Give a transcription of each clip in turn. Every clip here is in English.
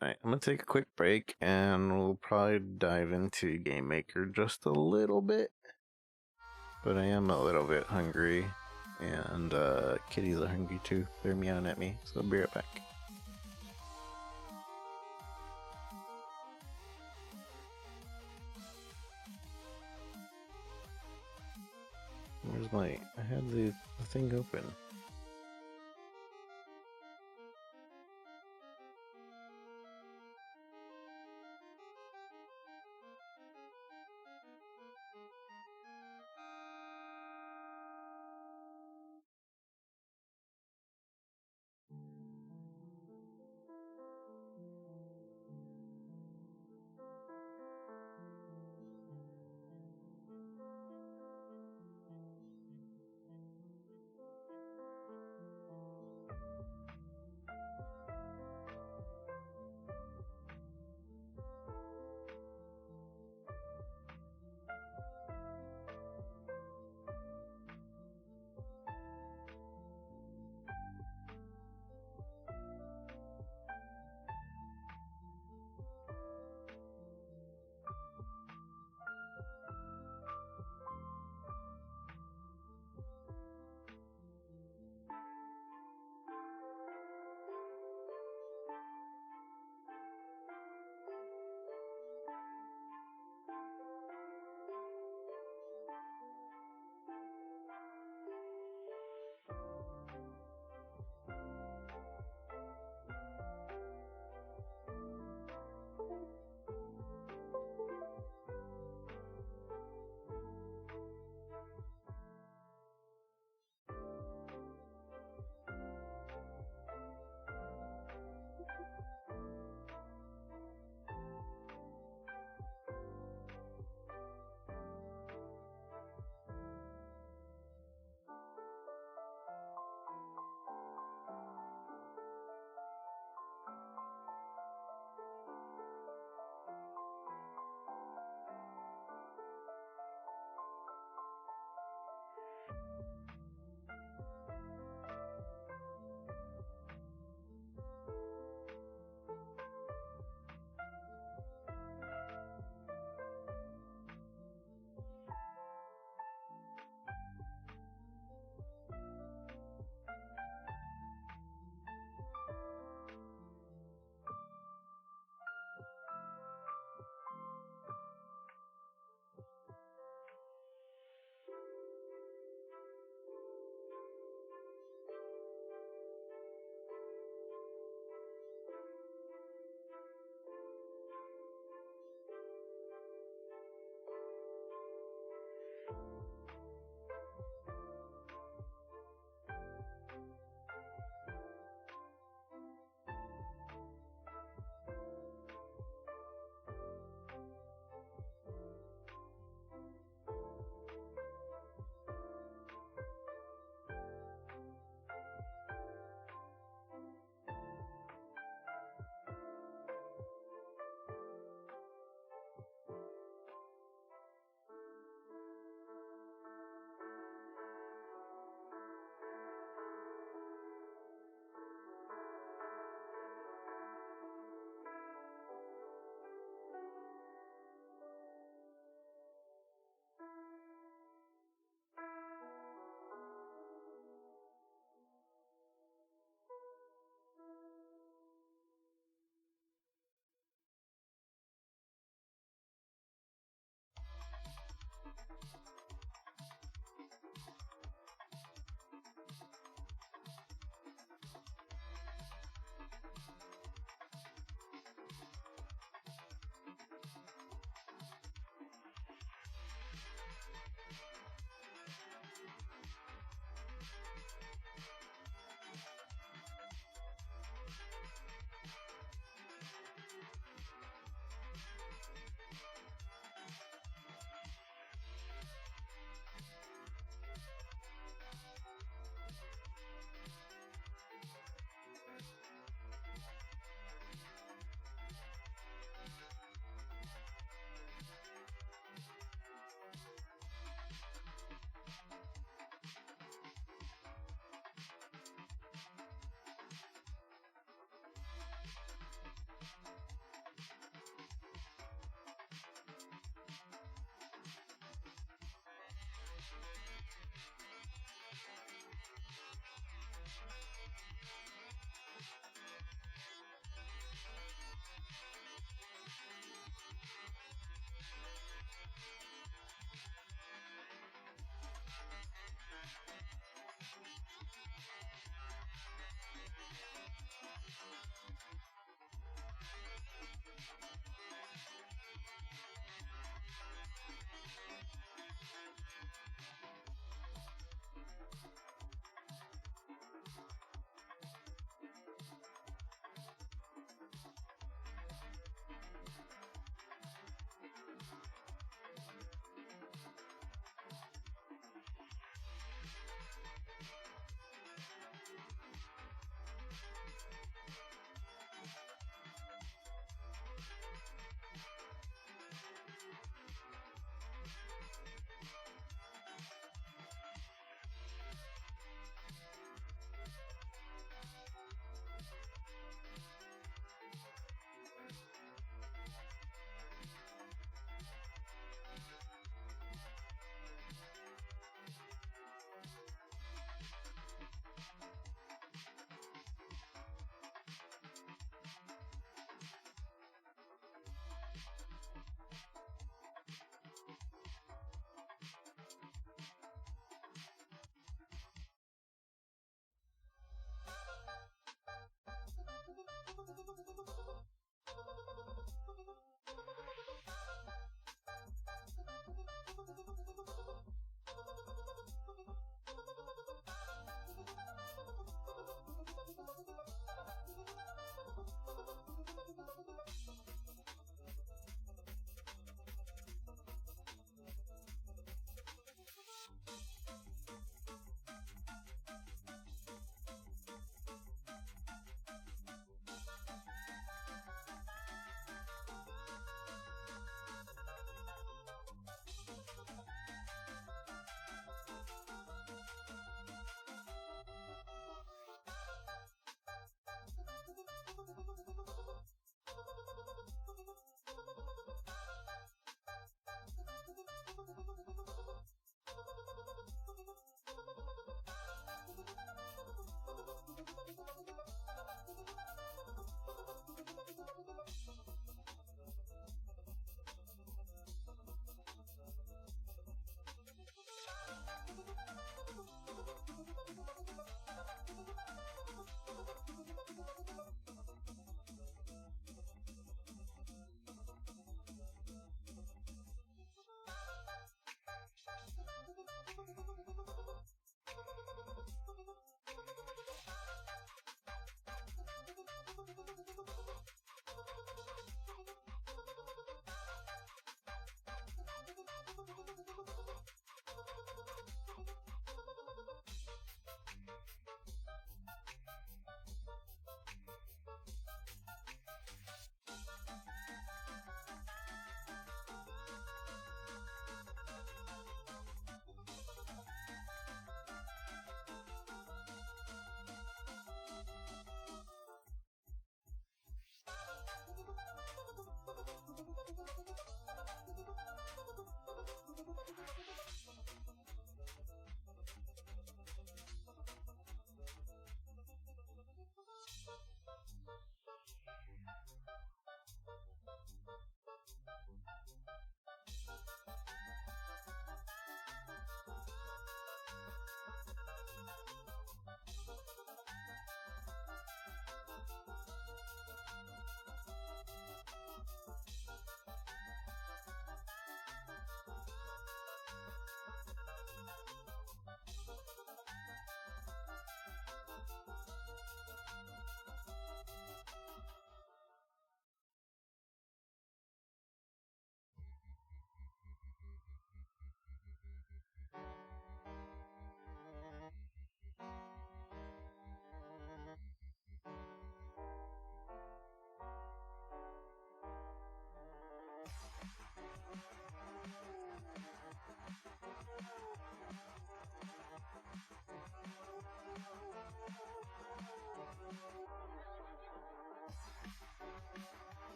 Alright, I'm gonna take a quick break and we'll probably dive into GameMaker just a little bit. But I am a little bit hungry, and kitties are hungry too. They're meowing at me, so I'll be right back. Where's my... I had the thing open.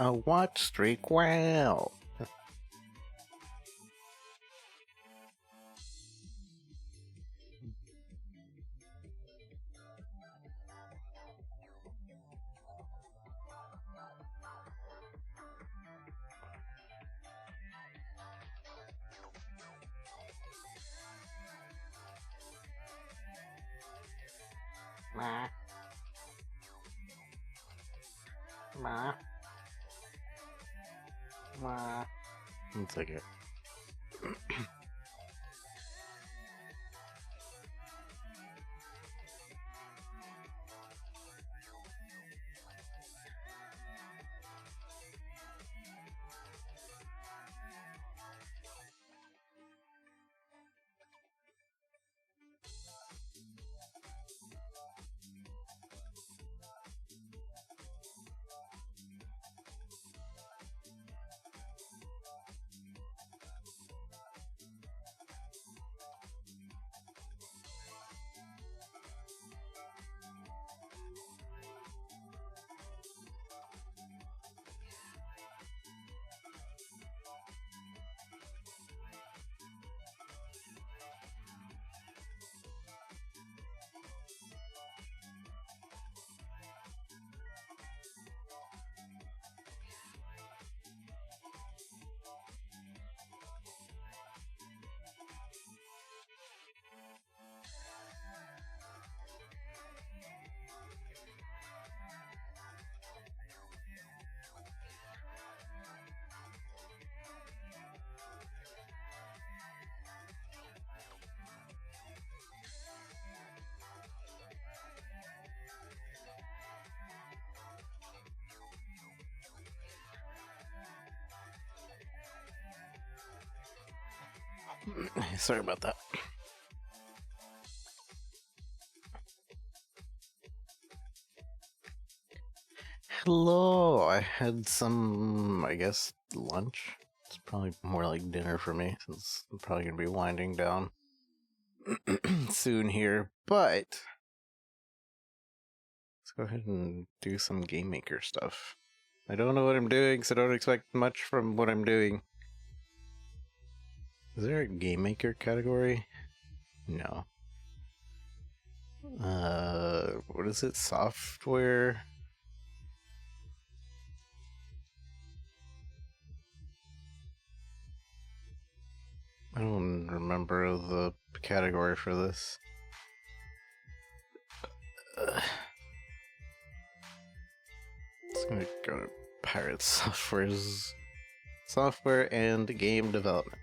a watch streak. Wow. Ma. Ma. Ma. One second. Sorry about that. Hello, I had some, I guess, lunch. It's probably more like dinner for me, since I'm probably going to be winding down soon here. But let's go ahead and do some GameMaker stuff. I don't know what I'm doing, so don't expect much from what I'm doing. Is there a GameMaker category? No. What is it? Software? I don't remember the category for this. It's gonna go to Pirate Software and Game Development.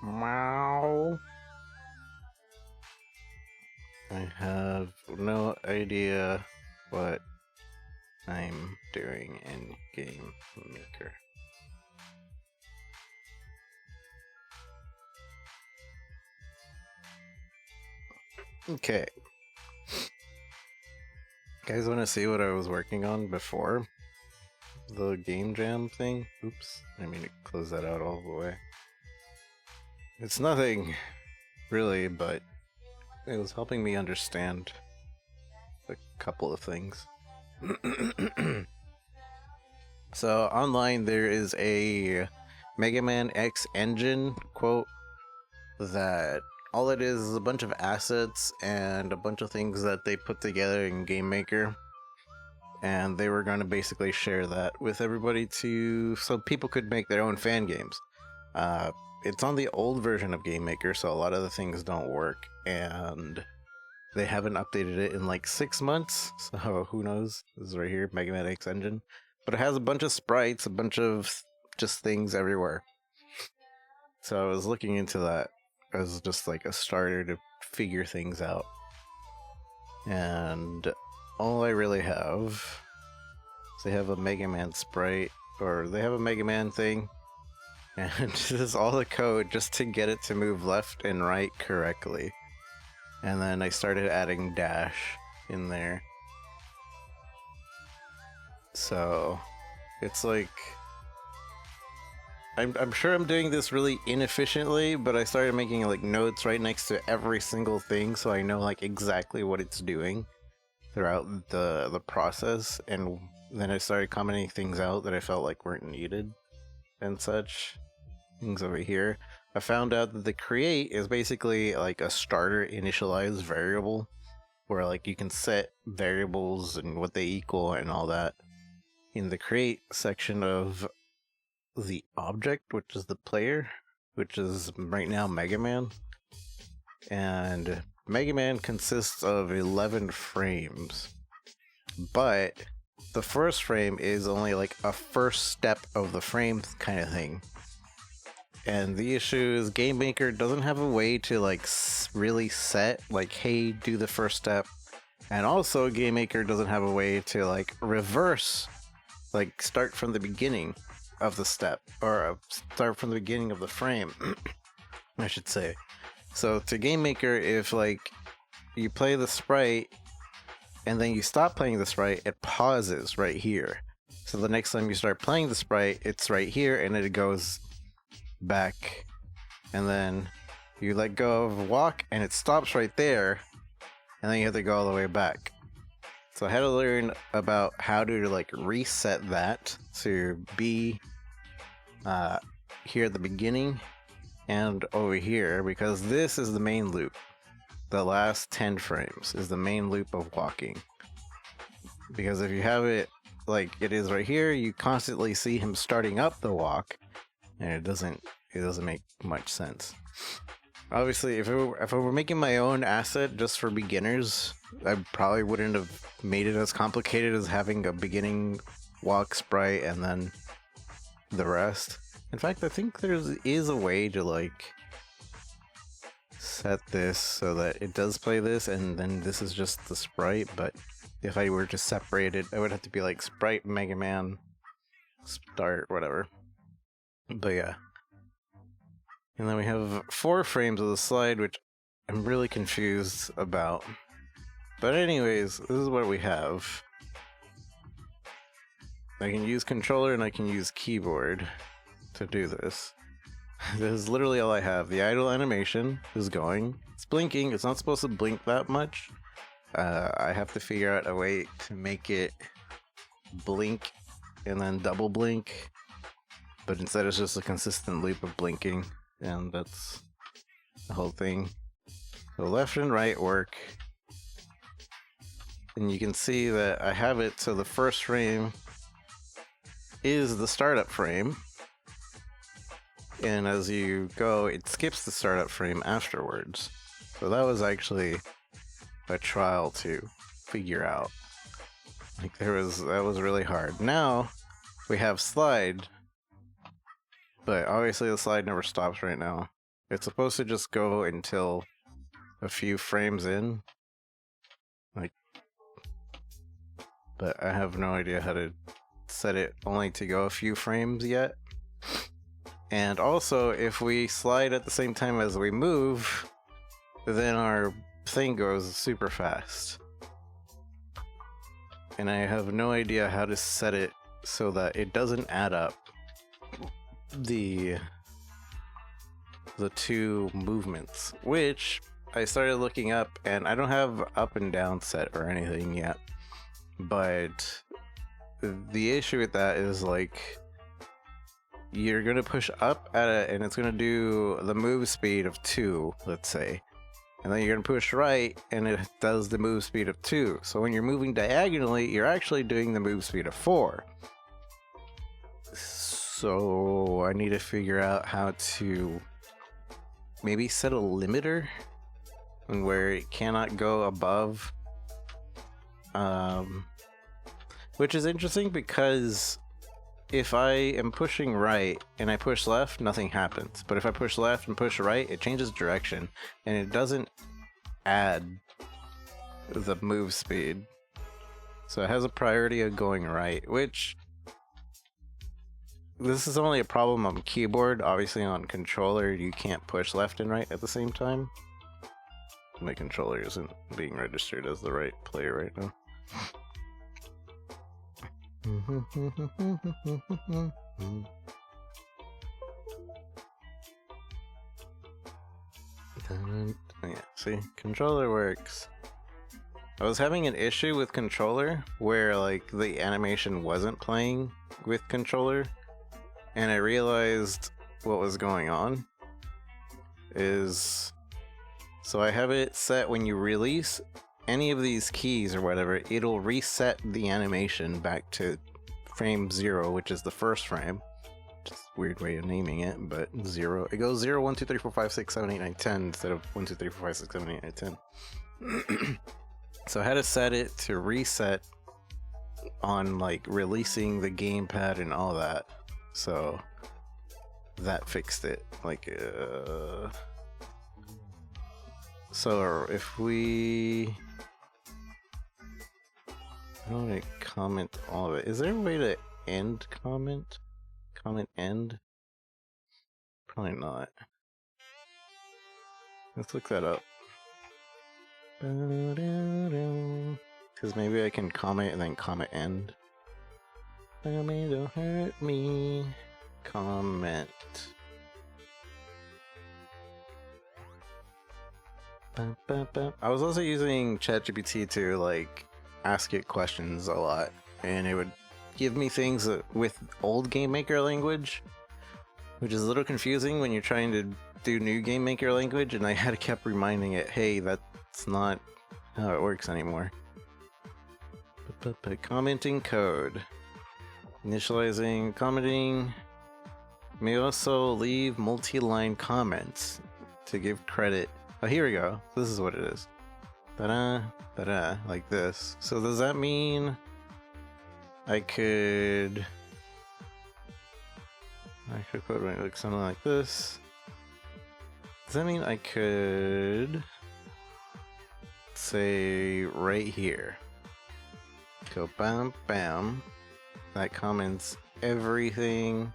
Meow. I have no idea what I'm doing in GameMaker. Okay. Guys, want to see what I was working on before the game jam thing? Oops, I mean to close that out all the way. It's nothing, really, but it was helping me understand a couple of things. So, online there is a Mega Man X engine quote that all it is a bunch of assets and a bunch of things that they put together in GameMaker. And they were going to basically share that with everybody so people could make their own fan games. It's on the old version of GameMaker, so a lot of the things don't work, and they haven't updated it in like 6 months, so who knows? This is right here, Mega Man X engine. But it has a bunch of sprites, a bunch of just things everywhere. So I was looking into that as just like a starter to figure things out. And all I really have is they have a Mega Man sprite, or they have a Mega Man thing, and this is all the code just to get it to move left and right correctly. And then I started adding dash in there. So it's like I'm sure I'm doing this really inefficiently, but I started making like notes right next to every single thing so I know like exactly what it's doing throughout the process, and then I started commenting things out that I felt like weren't needed and such. Things over here. I found out that the create is basically like a starter initialized variable where like you can set variables and what they equal and all that in the create section of the object, which is the player, which is right now Mega Man. And Mega Man consists of 11 frames, but the first frame is only like a first step of the frame kind of thing. And the issue is GameMaker doesn't have a way to like really set like, hey, do the first step. And also GameMaker doesn't have a way to like reverse, like start from the beginning of the step, or start from the beginning of the frame, I should say. So to GameMaker, if like you play the sprite and then you stop playing the sprite, it pauses right here. So the next time you start playing the sprite, it's right here and it goes back, and then you let go of walk and it stops right there, and then you have to go all the way back. So I had to learn about how to like reset that to be here at the beginning and over here, because this is the main loop. The last 10 frames is the main loop of walking. Because if you have it like it is right here, you constantly see him starting up the walk, and it doesn't make much sense. Obviously, if I were making my own asset just for beginners, I probably wouldn't have made it as complicated as having a beginning walk sprite and then the rest. In fact, I think there is a way to like set this so that it does play this and then this is just the sprite, but if I were to separate it, I would have to be like sprite, Mega Man, start, whatever. But yeah. And then we have 4 frames of the slide, which I'm really confused about. But anyways, this is what we have. I can use controller and I can use keyboard to do this. This is literally all I have. The idle animation is going. It's blinking. It's not supposed to blink that much. I have to figure out a way to make it blink and then double blink. But instead it's just a consistent loop of blinking. And that's the whole thing. So left and right work. And you can see that I have it so the first frame is the startup frame. And as you go, it skips the startup frame afterwards. So that was actually a trial to figure out. Like that was really hard. Now we have slide, but obviously the slide never stops right now. It's supposed to just go until a few frames in. Like, but I have no idea how to set it only to go a few frames yet. And also, if we slide at the same time as we move, then our thing goes super fast. And I have no idea how to set it so that it doesn't add up the two movements, which I started looking up, and I don't have up and down set or anything yet. But the issue with that is like, you're going to push up at it and it's going to do the move speed of 2, let's say. And then you're going to push right and it does the move speed of 2. So when you're moving diagonally, you're actually doing the move speed of 4. So I need to figure out how to maybe set a limiter where it cannot go above. Which is interesting because if I am pushing right and I push left, nothing happens. But if I push left and push right, it changes direction and it doesn't add the move speed. So it has a priority of going right, which this is only a problem on keyboard. Obviously on controller, you can't push left and right at the same time. My controller isn't being registered as the right player right now. Yeah, see, controller works. I was having an issue with controller where like the animation wasn't playing with controller, and I realized what was going on is, so I have it set when you release any of these keys or whatever, it'll reset the animation back to frame 0, which is the first frame. Just a weird way of naming it, but 0. It goes 0, 1, 2, 3, 4, 5, 6, 7, 8, 9, 10 instead of 1, 2, 3, 4, 5, 6, 7, 8, 9, 10. So I had to set it to reset on like releasing the gamepad and all that. So that fixed it. Like, so if we, I don't want to comment all of it. Is there a way to end comment? Comment end? Probably not. Let's look that up. Because maybe I can comment and then comment end. Don't hurt me. Comment. I was also using ChatGPT to like ask it questions a lot, and it would give me things with old GameMaker language, which is a little confusing when you're trying to do new GameMaker language, and I had to keep reminding it, hey, that's not how it works anymore. Commenting code. Initializing, commenting. May also leave multi-line comments to give credit. Oh, here we go. This is what it is. Ta-da, ta-da, like this. So does that mean I could put like something like this? Does that mean I could say right here, go bam bam, that comments everything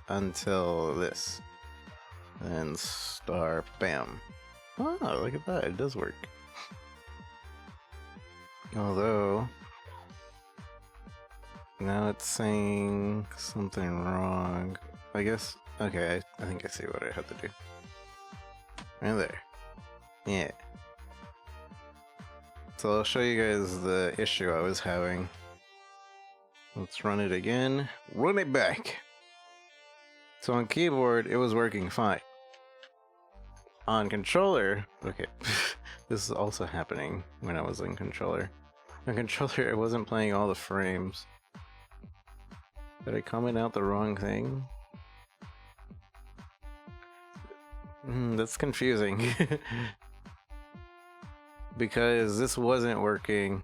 until this, and star bam. Oh, look at that, it does work. Although now it's saying something wrong. I guess, okay, I think I see what I had to do. Right there. Yeah. So I'll show you guys the issue I was having. Let's run it again. Run it back! So on keyboard, it was working fine. On controller, okay, this is also happening when I was in controller. On controller, it wasn't playing all the frames. Did I comment out the wrong thing? That's confusing. Because this wasn't working.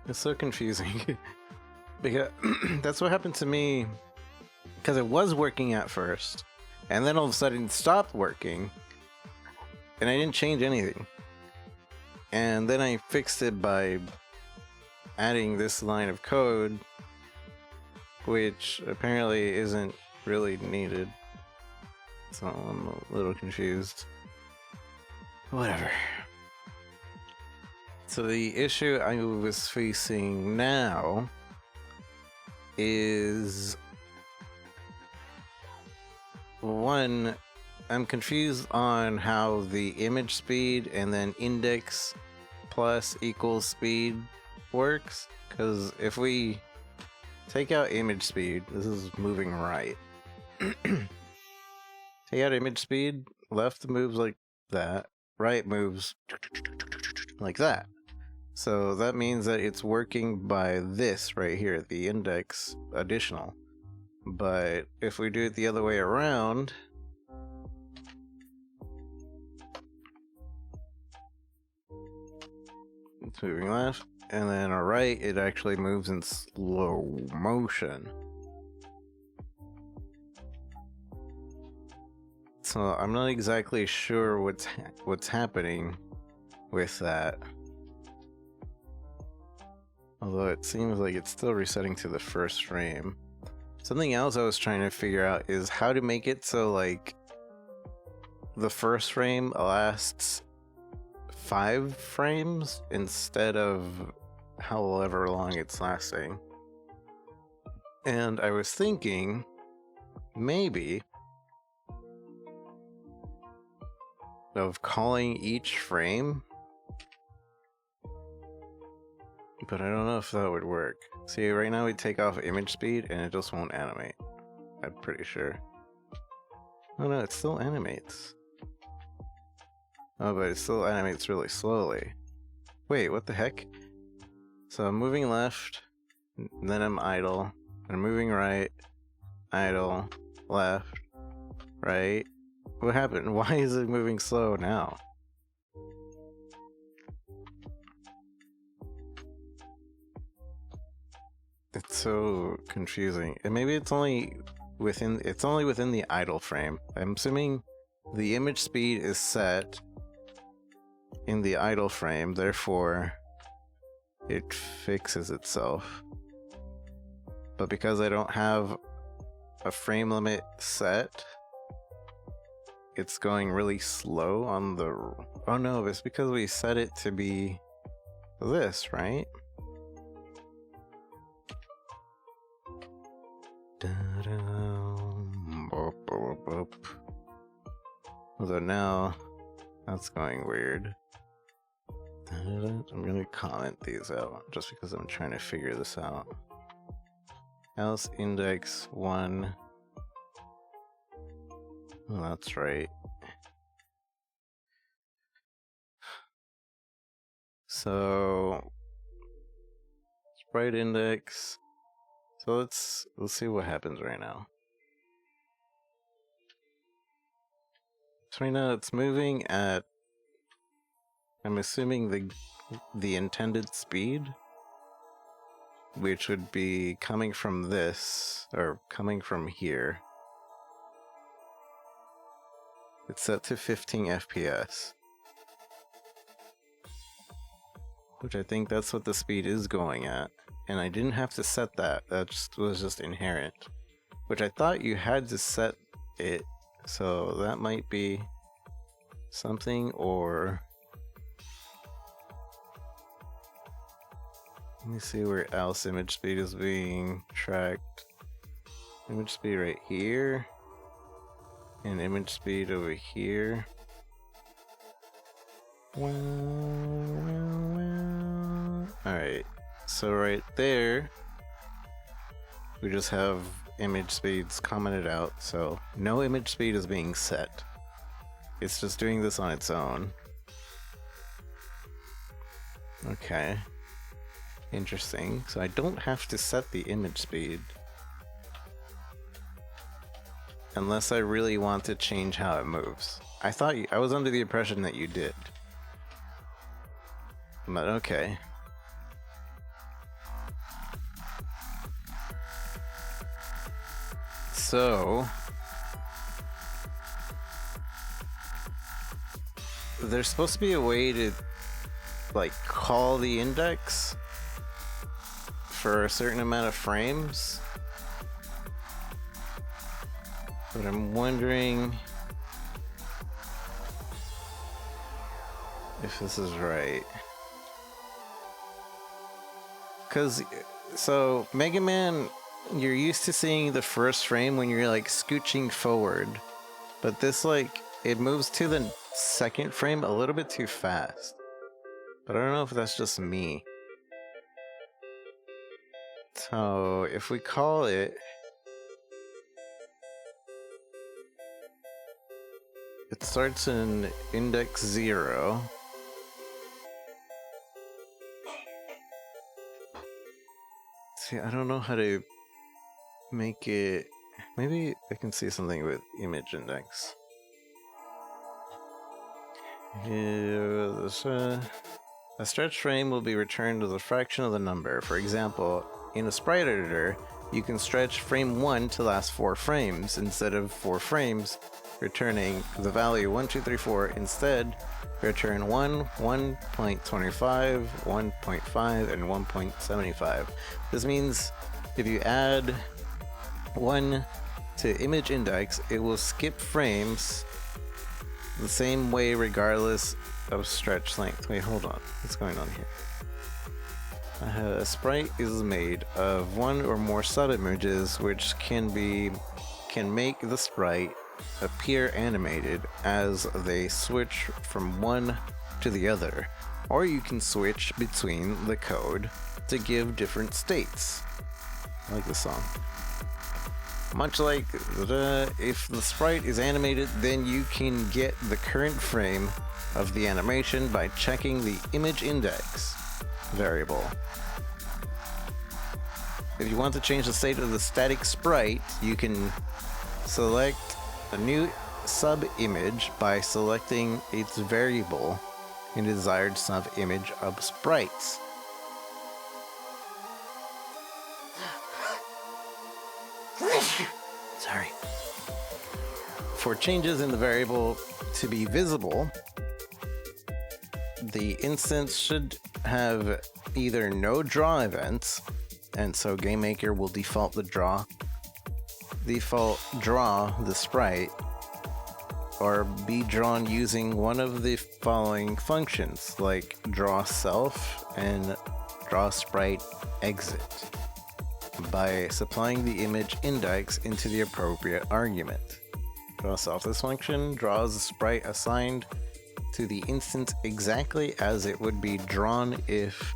It's so confusing. Because that's what happened to me. Because it was working at first, and then all of a sudden it stopped working, and I didn't change anything. And then I fixed it by adding this line of code, which apparently isn't really needed. So I'm a little confused. Whatever. So the issue I was facing now is, one, I'm confused on how the image speed and then index plus equals speed works. Because if we take out image speed, this is moving right. Take out image speed, left moves like that, right moves like that. So that means that it's working by this right here, the index additional. But if we do it the other way around, it's moving left, and then on right, it actually moves in slow motion. So I'm not exactly sure what's happening with that. Although it seems like it's still resetting to the first frame. Something else I was trying to figure out is how to make it so, like, the first frame lasts 5 frames instead of however long it's lasting. And I was thinking, maybe, of calling each frame, but I don't know if that would work. See, right now we take off image speed and it just won't animate. I'm pretty sure. Oh no, it still animates. Oh, but it still animates really slowly. Wait, what the heck? So I'm moving left, then I'm idle, and I'm moving right, idle, left, right. What happened? Why is it moving slow now? It's so confusing. And maybe it's only within the idle frame. I'm assuming the image speed is set in the idle frame, therefore it fixes itself. But because I don't have a frame limit set, it's going really slow on the... Oh no, it's because we set it to be this, right? Although now that's going weird. I'm gonna comment these out just because I'm trying to figure this out. Else index 1. Oh, that's right. So sprite index. So let's see what happens right now. So right now it's moving at, I'm assuming the intended speed, which would be coming from this, or coming from here. It's set to 15 FPS. Which I think that's what the speed is going at. And I didn't have to set that, that was just inherent. Which I thought you had to set it, so that might be something, or... Let me see where else image speed is being tracked. Image speed right here. And image speed over here. Alright, so right there, we just have image speeds commented out, so no image speed is being set. It's just doing this on its own. Okay. Interesting. So I don't have to set the image speed. Unless I really want to change how it moves. I was under the impression that you did. But okay. So there's supposed to be a way to like call the index for a certain amount of frames, but I'm wondering if this is right. Because, so Mega Man, you're used to seeing the first frame when you're like scooching forward, but this, like, it moves to the second frame a little bit too fast. But I don't know if that's just me. So if we call it, it starts in index 0. See, I don't know how to make it. Maybe I can see something with image index. A stretch frame will be returned as a fraction of the number. For example, in a sprite editor, you can stretch frame 1 to last 4 frames instead of 4 frames returning the value 1234. Instead, return 1, 1.25, 1.5, and 1.75. This means if you add 1 to image index, it will skip frames the same way regardless of stretch length. Wait, hold on. What's going on here? A sprite is made of one or more sub-images which can make the sprite appear animated as they switch from one to the other, or you can switch between the code to give different states. I like this song. Much like if the sprite is animated, then you can get the current frame of the animation by checking the image index variable. If you want to change the state of the static sprite, you can select a new sub-image by selecting its variable in the desired sub-image of sprites. Sorry. For changes in the variable to be visible, the instance should have either no draw events, and so GameMaker will default draw the sprite, or be drawn using one of the following functions, like draw self and draw sprite exit, by supplying the image index into the appropriate argument. Draw self. This function draws the sprite assigned to the instance exactly as it would be drawn if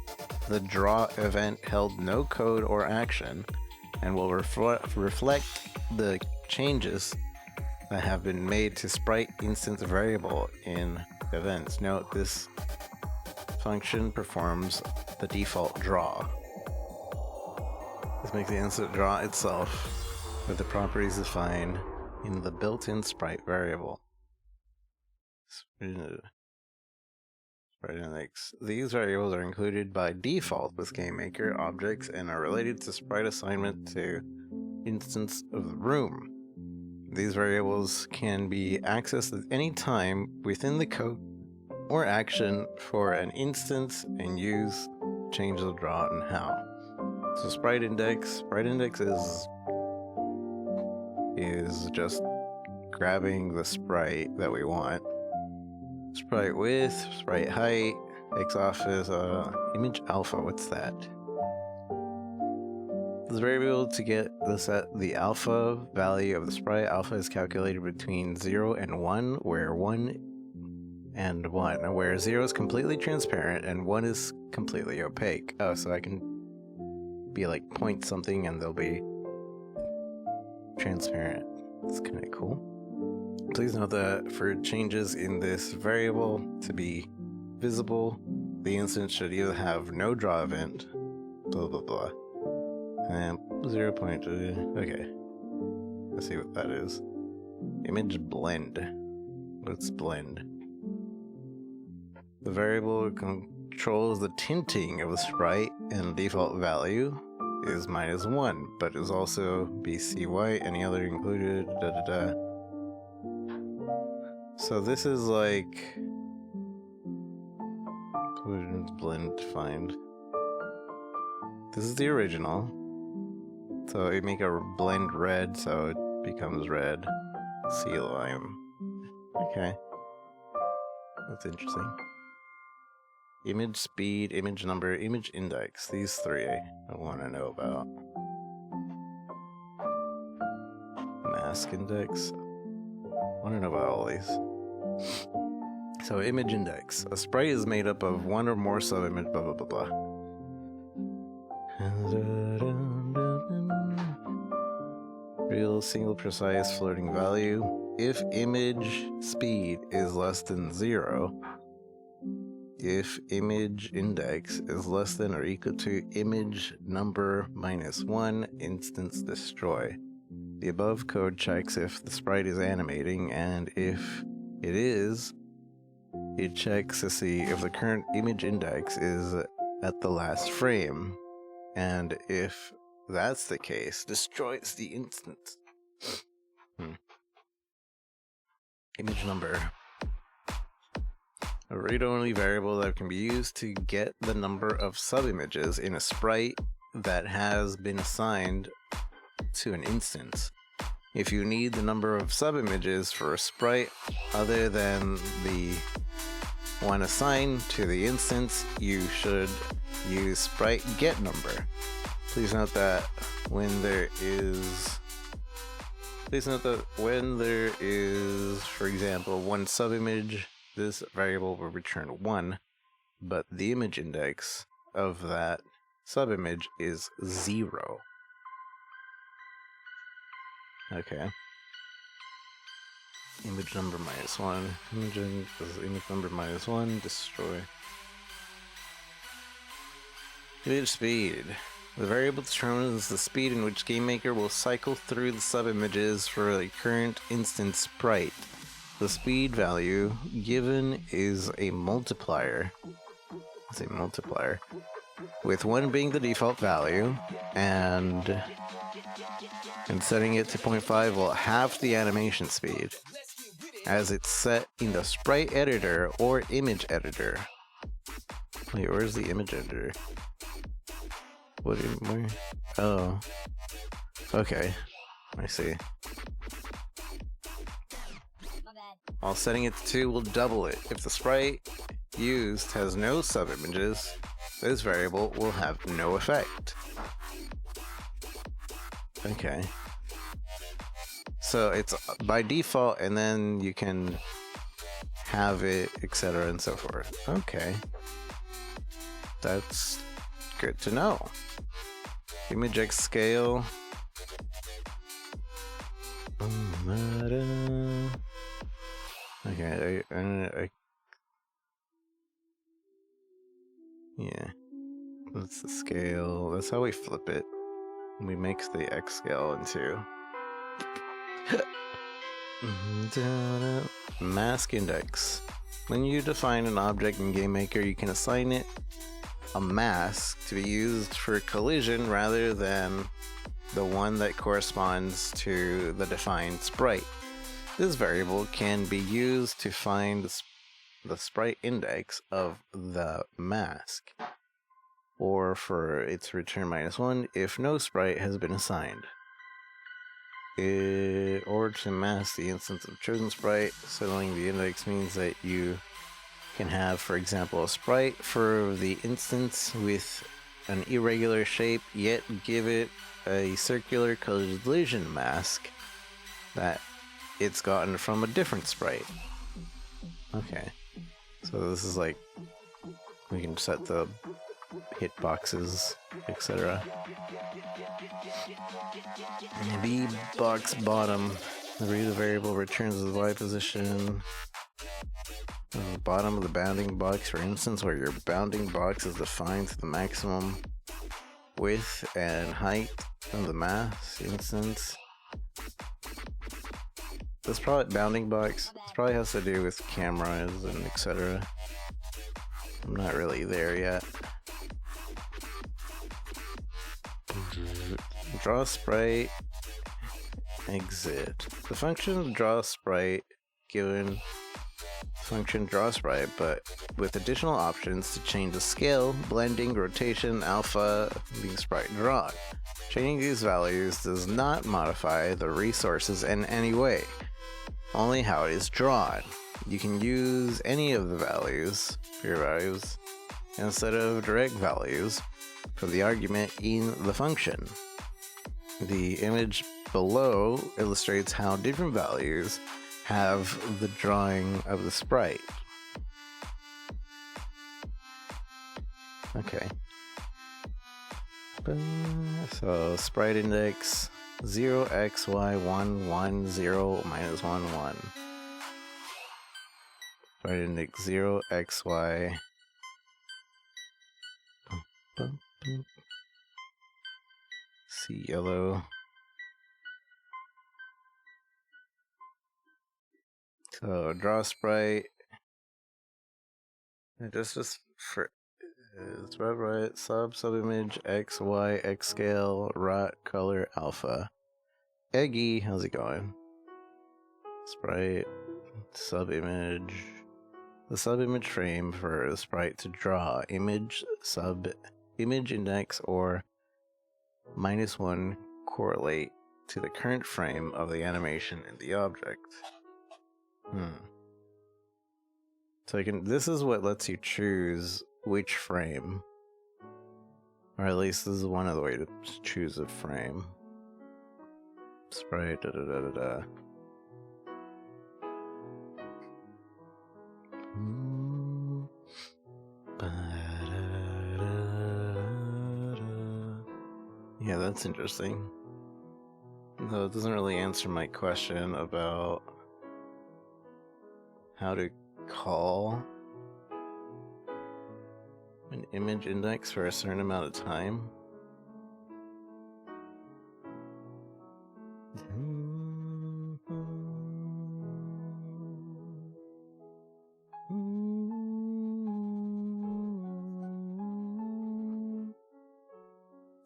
the draw event held no code or action, and will reflect the changes that have been made to sprite instance variable in events. Note, this function performs the default draw. This makes the instant draw itself with the properties defined in the built-in sprite variable. These variables are included by default with GameMaker objects and are related to sprite assignment to instance of the room. These variables can be accessed at any time within the code or action for an instance and use, change the draw, and how. So sprite index is just grabbing the sprite that we want. Sprite width, sprite height, xoff is image alpha. What's that? This variable to get the alpha value of the sprite. Alpha is calculated between 0 and 1, where 0 is completely transparent and 1 is completely opaque. Oh, so I can be like point something and they'll be transparent. That's kind of cool. Please note that for changes in this variable to be visible, the instance should either have no draw event, blah blah blah, and 0. Okay, let's see what that is. Image blend. What's blend? The variable controls the tinting of the sprite, and default value is -1, but is also BC white, any other included, So this is like blend find. This is the original. So you make a blend red so it becomes red. Sea lime. Okay. That's interesting. Image speed, image number, image index. These three I want to know about. Mask index. I want to know about all these. So image index. A sprite is made up of one or more sub-image blah blah blah blah. Real single precise floating value. If image speed is less than 0, if image index is less than or equal to image number -1, instance destroy. The above code checks if the sprite is animating, and if it is, it checks to see if the current image index is at the last frame, and if that's the case, destroys the instance. Image number. A read-only variable that can be used to get the number of subimages in a sprite that has been assigned to an instance. If you need the number of subimages for a sprite other than the one assigned to the instance, you should use sprite getNumber. Please note that when there is, for example, one subimage, this variable will return 1, but the image index of that subimage is 0. Okay. Image number -1. Image number -1. Destroy. Image speed. The variable determines the speed in which GameMaker will cycle through the subimages for a current instance sprite. The speed value given is a multiplier. It's a multiplier, with 1 being the default value, and setting it to 0.5 will halve the animation speed, as it's set in the sprite editor or image editor. Wait, where's the image editor? Where? Oh. Okay. I see. While setting it to 2 will double it. If the sprite used has no subimages, this variable will have no effect. Okay. So it's by default, and then you can have it, etc. and so forth. Okay. That's good to know. Image X scale. Okay, yeah. That's the scale. That's how we flip it. We mix the X scale into mask index. When you define an object in GameMaker, you can assign it a mask to be used for collision rather than the one that corresponds to the defined sprite. This variable can be used to find the sprite index of the mask, or for its return -1 if no sprite has been assigned. Or to mask the instance of chosen sprite, settling the index means that you can have, for example, a sprite for the instance with an irregular shape, yet give it a circular collision mask that it's gotten from a different sprite. Okay, so this is like, we can set the hitboxes, etc. B box bottom. The read variable returns the Y position. The bottom of the bounding box, for instance, where your bounding box is defined to the maximum width and height of the mask instance. This probably bounding box. This probably has to do with cameras and etc. I'm not really there yet. Draw sprite. Exit. The function draw sprite given function draw sprite, but with additional options to change the scale, blending, rotation, alpha, being sprite drawn. Changing these values does not modify the resources in any way, only how it is drawn. You can use any of the values, pure values, instead of direct values for the argument in the function. The image below illustrates how different values have the drawing of the sprite. Okay. So sprite index 0xy110 -11. Sprite index 0xy. See yellow. So draw sprite. Just for spread right, subimage x y x scale rot color alpha. Eggy, how's it going? Sprite Subimage. The subimage frame for the sprite to draw image index or -1 correlate to the current frame of the animation in the object. So this is what lets you choose which frame. Or at least this is one of the ways to choose a frame. Sprite, Yeah, that's interesting. Though it doesn't really answer my question about how to call an image index for a certain amount of time.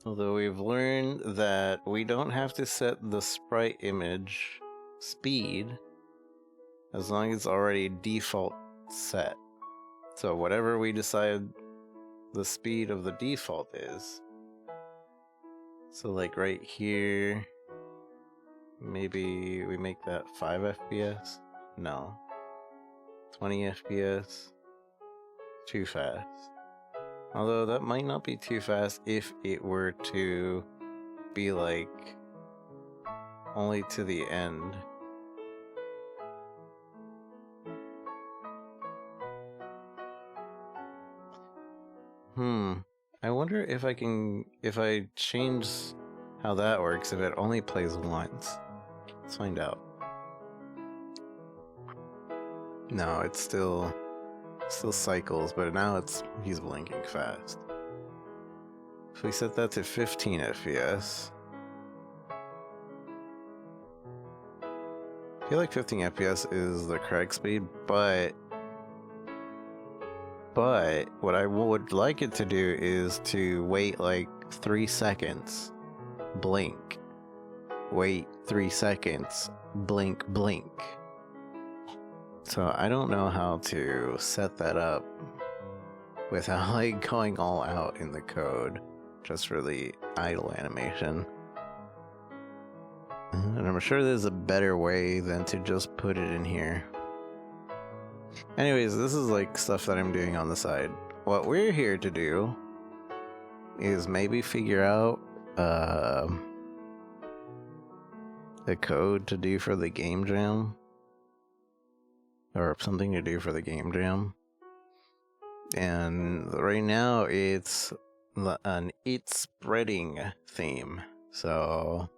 Although we've learned that we don't have to set the sprite image speed as long as it's already default set. So whatever we decide the speed of the default is. So like right here, maybe we make that 5 FPS? No. 20 FPS? Too fast. Although that might not be too fast if it were to be like only to the end. I wonder if I change how that works, if it only plays once. Let's find out. No, it's still cycles, but now he's blinking fast. If we set that to 15 FPS, I feel like 15 FPS is the correct speed, but what I would like it to do is to wait like 3 seconds, blink, wait 3 seconds, blink, blink. So I don't know how to set that up without like going all out in the code just for the idle animation. And I'm sure there's a better way than to just put it in here. Anyways, this is like stuff that I'm doing on the side. What we're here to do is maybe figure out the code to do for the game jam. Or something to do for the game jam. And right now it's an it's spreading theme. So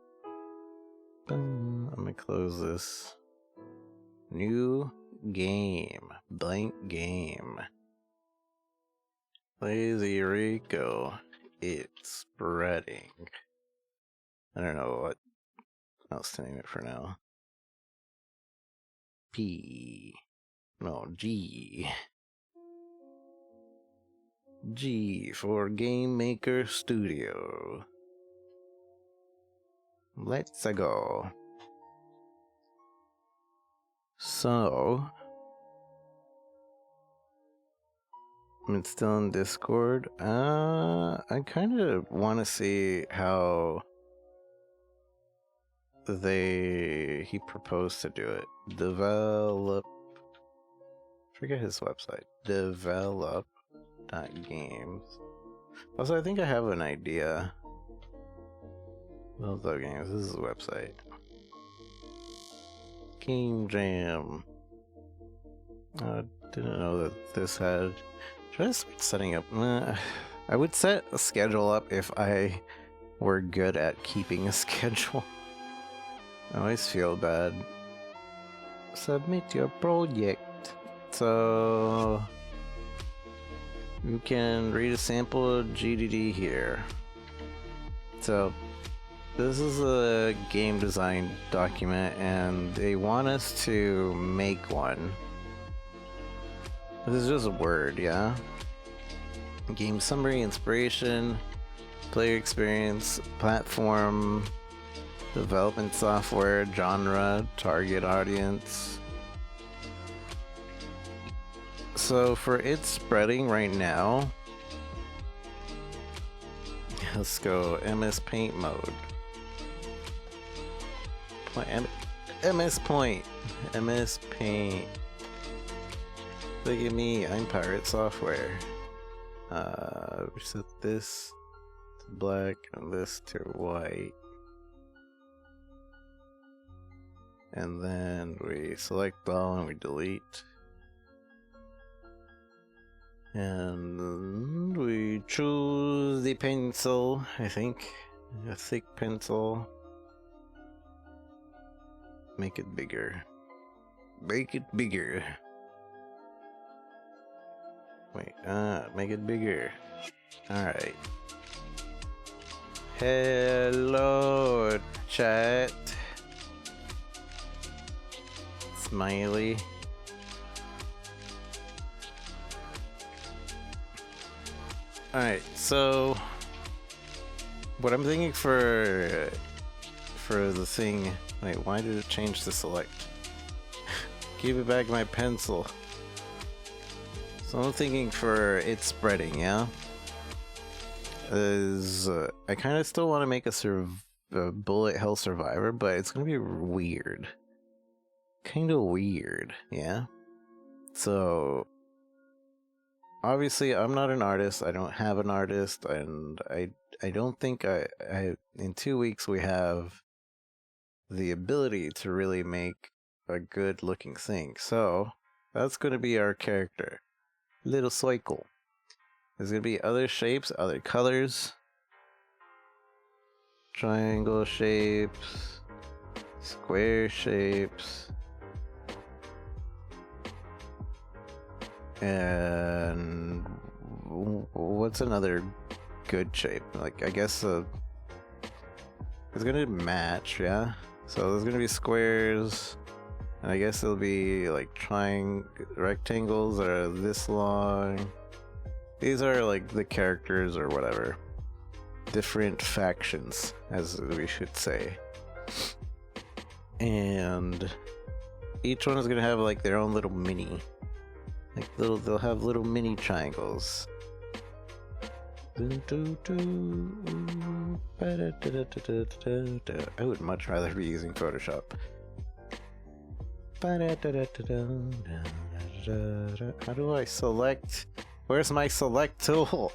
I'm gonna close this. New game. Blank game. Lazy Rico. It's spreading. I don't know what else to name it for now. G. G for GameMaker Studio. Let's go. So, I'm still in Discord. I kind of want to see how he proposed to do it. Forget his website. Develop.games. Also, I think I have an idea. Develop games. This is the website. Game Jam. I didn't know that this had. Should I start setting up? I would set a schedule up if I were good at keeping a schedule. I always feel bad. Submit your project. So you can read a sample of GDD here. So this is a game design document and they want us to make one. This is just a word, yeah? Game summary, inspiration, player experience, platform, development software, genre, target audience, So for its spreading right now, let's go MS Paint mode. MS Point. MS Paint. Look at me, I'm Pirate Software. We set this to black and this to white. And then we select all and we delete. And we choose the pencil, I think. A thick pencil. Make it bigger. Make it bigger. Wait, make it bigger. Alright. Hello, chat. Smiley. Alright, so what I'm thinking for the thing. Wait, why did it change to select? Give it back my pencil. So I'm thinking for it spreading, yeah? I kind of still want to make a bullet hell survivor, but it's gonna be weird. Kind of weird, yeah? So obviously I'm not an artist, I don't have an artist, and I don't think I in 2 weeks we have the ability to really make a good looking thing. So that's going to be our character, little Soikle. There's going to be other shapes, other colors, triangle shapes, square shapes, and what's another good shape? Like, I guess it's going to match, yeah? So there's going to be squares, and I guess it'll be like rectangles that are this long. These are like the characters or whatever. Different factions, as we should say. And each one is going to have like their own little mini. They'll have little mini triangles. I would much rather be using Photoshop. How do I select? Where's my select tool?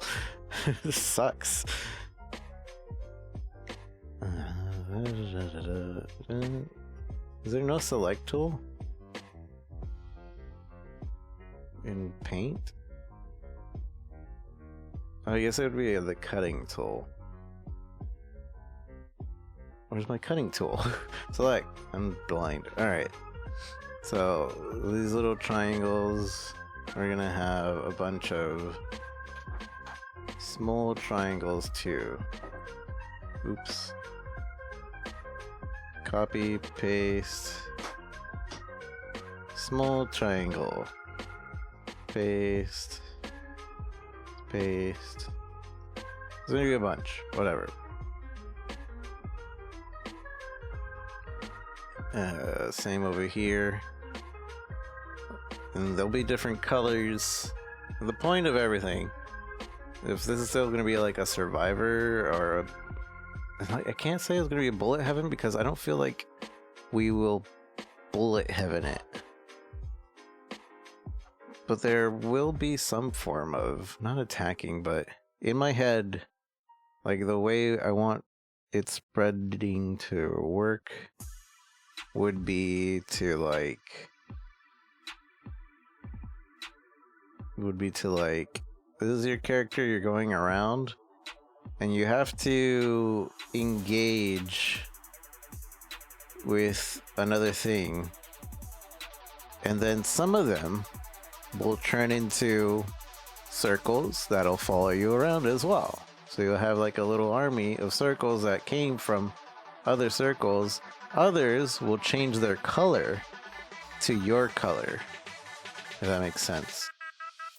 This sucks. Is there no select tool in Paint? I guess it would be the cutting tool. Where's my cutting tool? Select. I'm blind. Alright. So, these little triangles, we're gonna have a bunch of small triangles too. Oops. Copy, paste. Small triangle. Paste. Paste. There's gonna be a bunch. Whatever. Same over here. And there'll be different colors. The point of everything, if this is still gonna be like a survivor or I can't say it's gonna be a bullet heaven because I don't feel like we will bullet heaven it. But there will be some form of, not attacking, but in my head, like the way I want it spreading to work would be to like, this is your character, you're going around, and you have to engage with another thing, and then some of them will turn into circles that'll follow you around as well. So you'll have like a little army of circles that came from other circles. Others will change their color to your color, if that makes sense.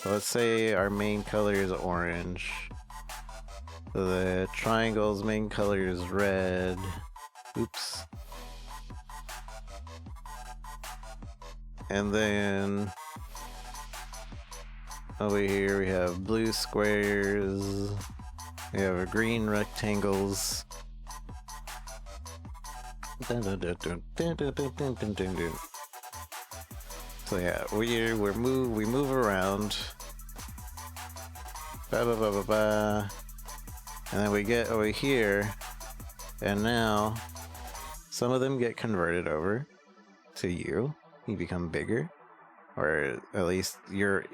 So let's say our main color is orange. The triangle's main color is red. Oops. And then over here we have blue squares. We have green rectangles. So yeah, we move around. Ba ba ba ba ba. And then we get over here, and now some of them get converted over to you. You become bigger, or at least your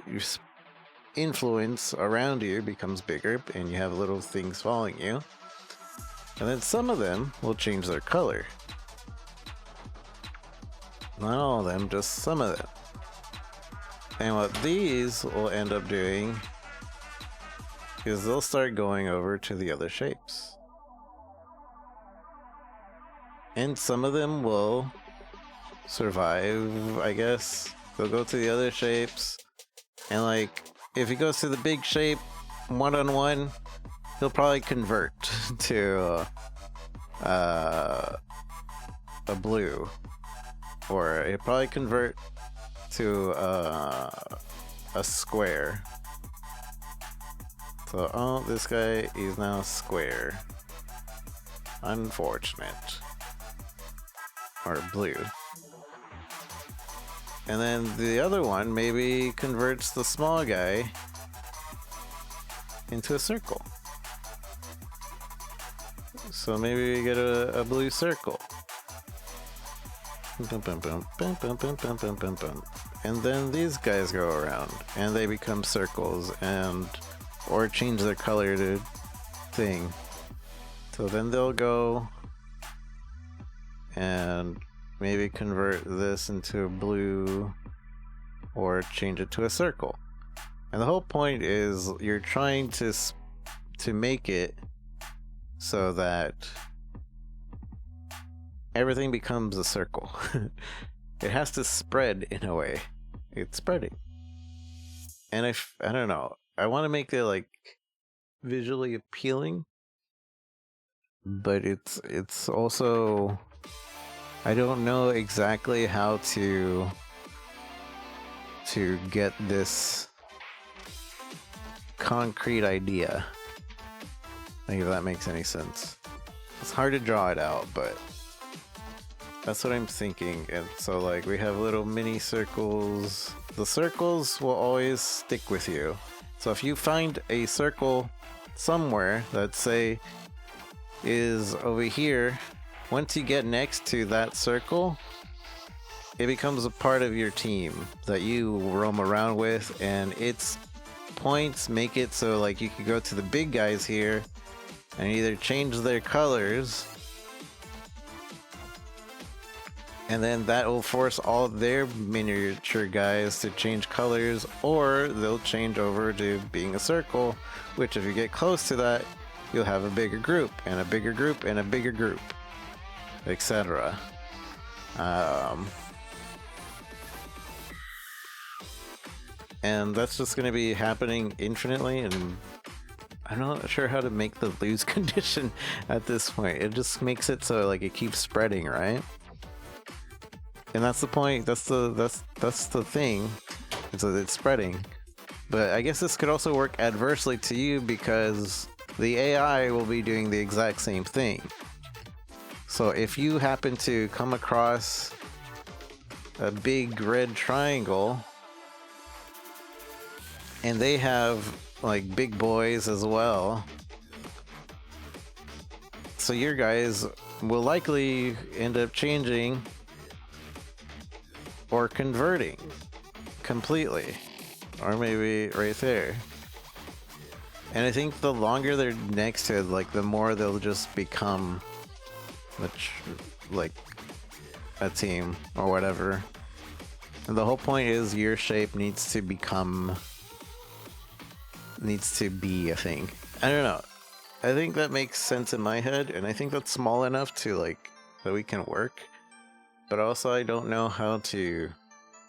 influence around you becomes bigger, and you have little things following you. And then some of them will change their color. Not all of them, just some of them. And what these will end up doing is they'll start going over to the other shapes. And some of them will survive, I guess. They'll go to the other shapes. And like, if he goes to the big shape one-on-one, he'll probably convert to a blue. Or he'll probably convert to a square. So, oh, this guy is now square. Unfortunate. Or blue. And then the other one maybe converts the small guy into a circle. So maybe we get a blue circle. And then these guys go around and they become circles and or change their color to thing. So then they'll go and maybe convert this into a blue or change it to a circle. And the whole point is you're trying to make it so that everything becomes a circle. It has to spread in a way. It's spreading. And I don't know. I want to make it like visually appealing, but it's also, I don't know exactly how to get this concrete idea. Like, if that makes any sense. It's hard to draw it out, but that's what I'm thinking. And so like we have little mini circles. The circles will always stick with you. So if you find a circle somewhere that say is over here, once you get next to that circle, it becomes a part of your team that you roam around with, and its points make it so like you could go to the big guys here and either change their colors, and then that will force all their miniature guys to change colors, or they'll change over to being a circle, which if you get close to that, you'll have a bigger group, and a bigger group, and a bigger group, etc. And that's just going to be happening infinitely, and I'm not sure how to make the lose condition at this point. It just makes it so like it keeps spreading, right? And that's the point. That's the thing. It's spreading. But I guess this could also work adversely to you because the AI will be doing the exact same thing. So if you happen to come across a big red triangle and they have like big boys as well, so your guys will likely end up changing or converting completely, or maybe right there. And I think the longer they're next to it, like the more they'll just become much like a team or whatever. And the whole point is your shape needs to be a thing. I don't know. I think that makes sense in my head, and I think that's small enough to like that we can work. But also I don't know how to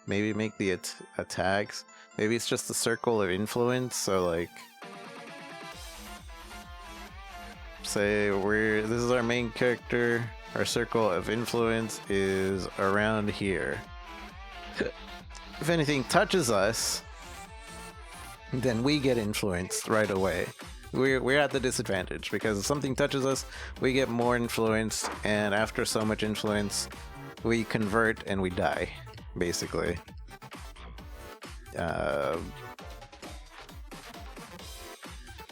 maybe make the attacks. Maybe it's just a circle of influence, so like say this is our main character, our circle of influence is around here. If anything touches us, then we get influenced right away. We're at the disadvantage because if something touches us, we get more influence, and after so much influence, we convert and we die, basically.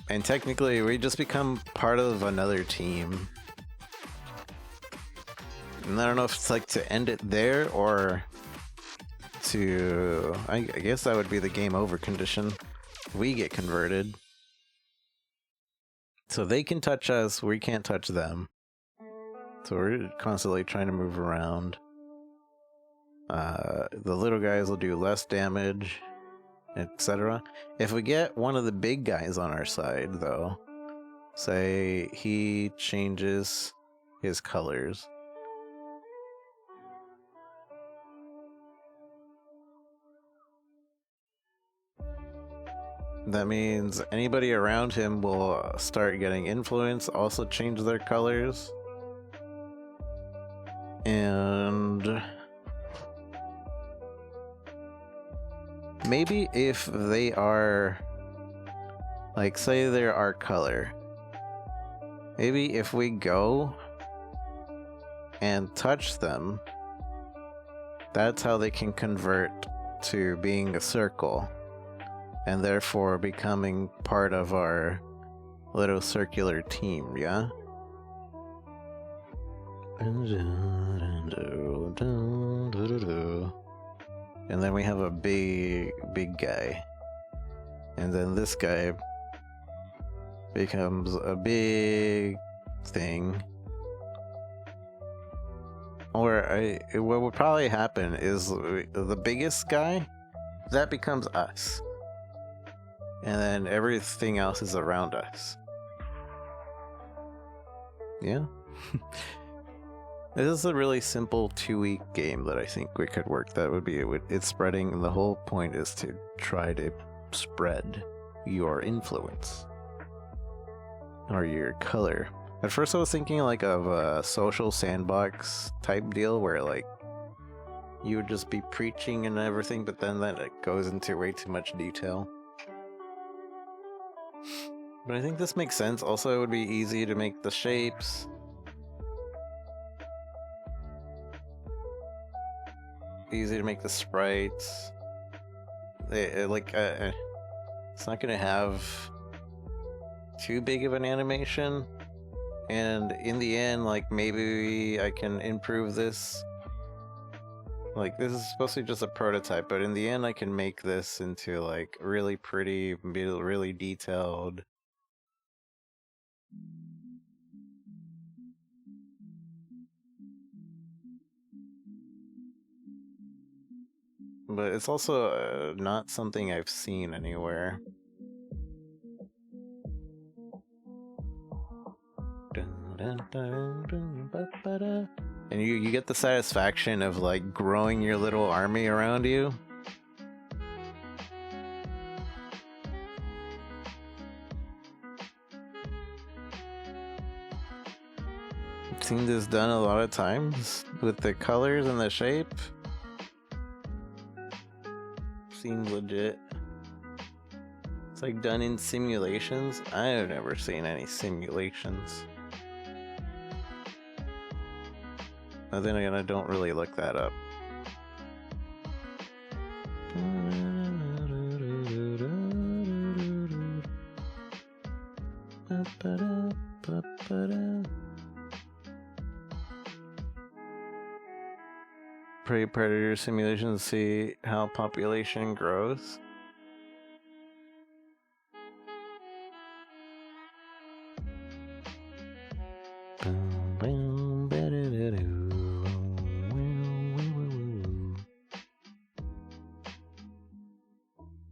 And technically, we just become part of another team. And I don't know if it's like to end it there or to... I guess that would be the game over condition. We get converted. So they can touch us, we can't touch them. So we're constantly trying to move around. The little guys will do less damage, etc. If we get one of the big guys on our side, though, say he changes his colors. That means anybody around him will start getting influence, also change their colors. And maybe if they are, like, say they're our color, maybe if we go and touch them, that's how they can convert to being a circle. And therefore becoming part of our little circular team, yeah? And then we have a big guy. And then this guy becomes a big thing. Or what would probably happen is the biggest guy, that becomes us. And then everything else is around us. Yeah. This is a really simple 2-week game that I think we could work. That would be it. It's spreading, and the whole point is to try to spread your influence. Or your color. At first I was thinking like of a social sandbox type deal where like you would just be preaching and everything, but then that it goes into way too much detail. But I think this makes sense. Also, it would be easy to make the shapes. Easy to make the sprites. It's not gonna have too big of an animation. And in the end, like, maybe I can improve this. Like, this is supposed to be just a prototype, but in the end I can make this into, like, really pretty, really detailed. But it's also not something I've seen anywhere. And you get the satisfaction of like growing your little army around you. I've seen this done a lot of times with the colors and the shape. Seems legit. It's like done in simulations. I've never seen any simulations. But then again, I don't really look that up. Prey predator simulations, see how population grows.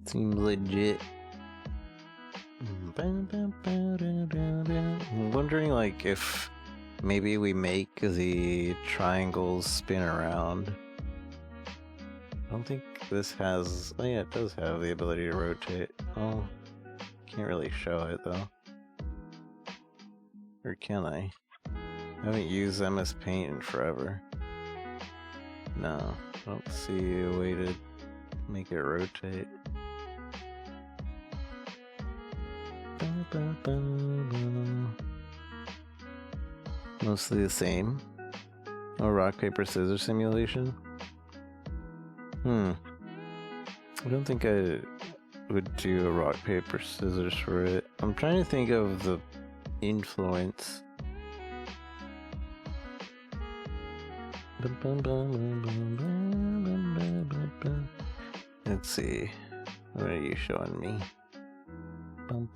Seems legit. I'm wondering, like, if maybe we make the triangles spin around. I don't think this has... Oh yeah, it does have the ability to rotate. Oh, can't really show it though. Or can I? I haven't used MS Paint in forever. No, I don't see a way to make it rotate. Mostly the same. Oh, rock, paper, scissors simulation? I don't think I would do a rock, paper, scissors for it. I'm trying to think of the influence. Let's see. What are you showing me? Oh,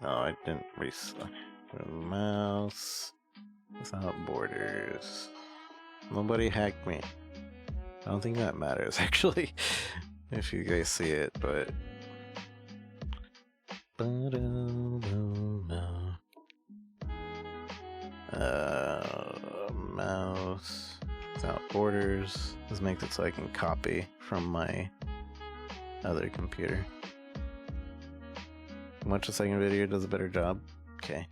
I didn't reselect mouse without borders. Nobody hacked me. I don't think that matters actually, if you guys see it, but mouse without borders. This makes it so I can copy from my other computer. Watch the second video, does a better job. Okay.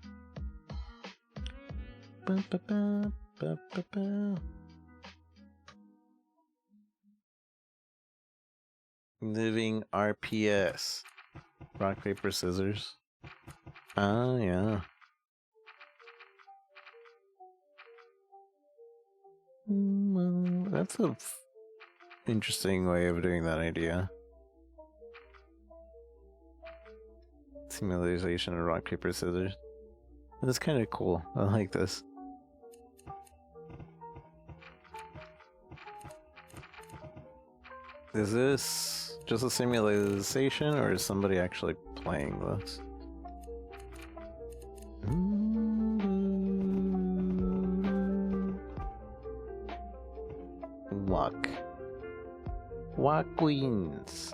Living RPS. Rock, paper, scissors. Ah, yeah. Well, that's a interesting way of doing that idea. Simulation of rock, paper, scissors. That's kind of cool. I like this. Is this just a simulation, or is somebody actually playing this? Walk queens.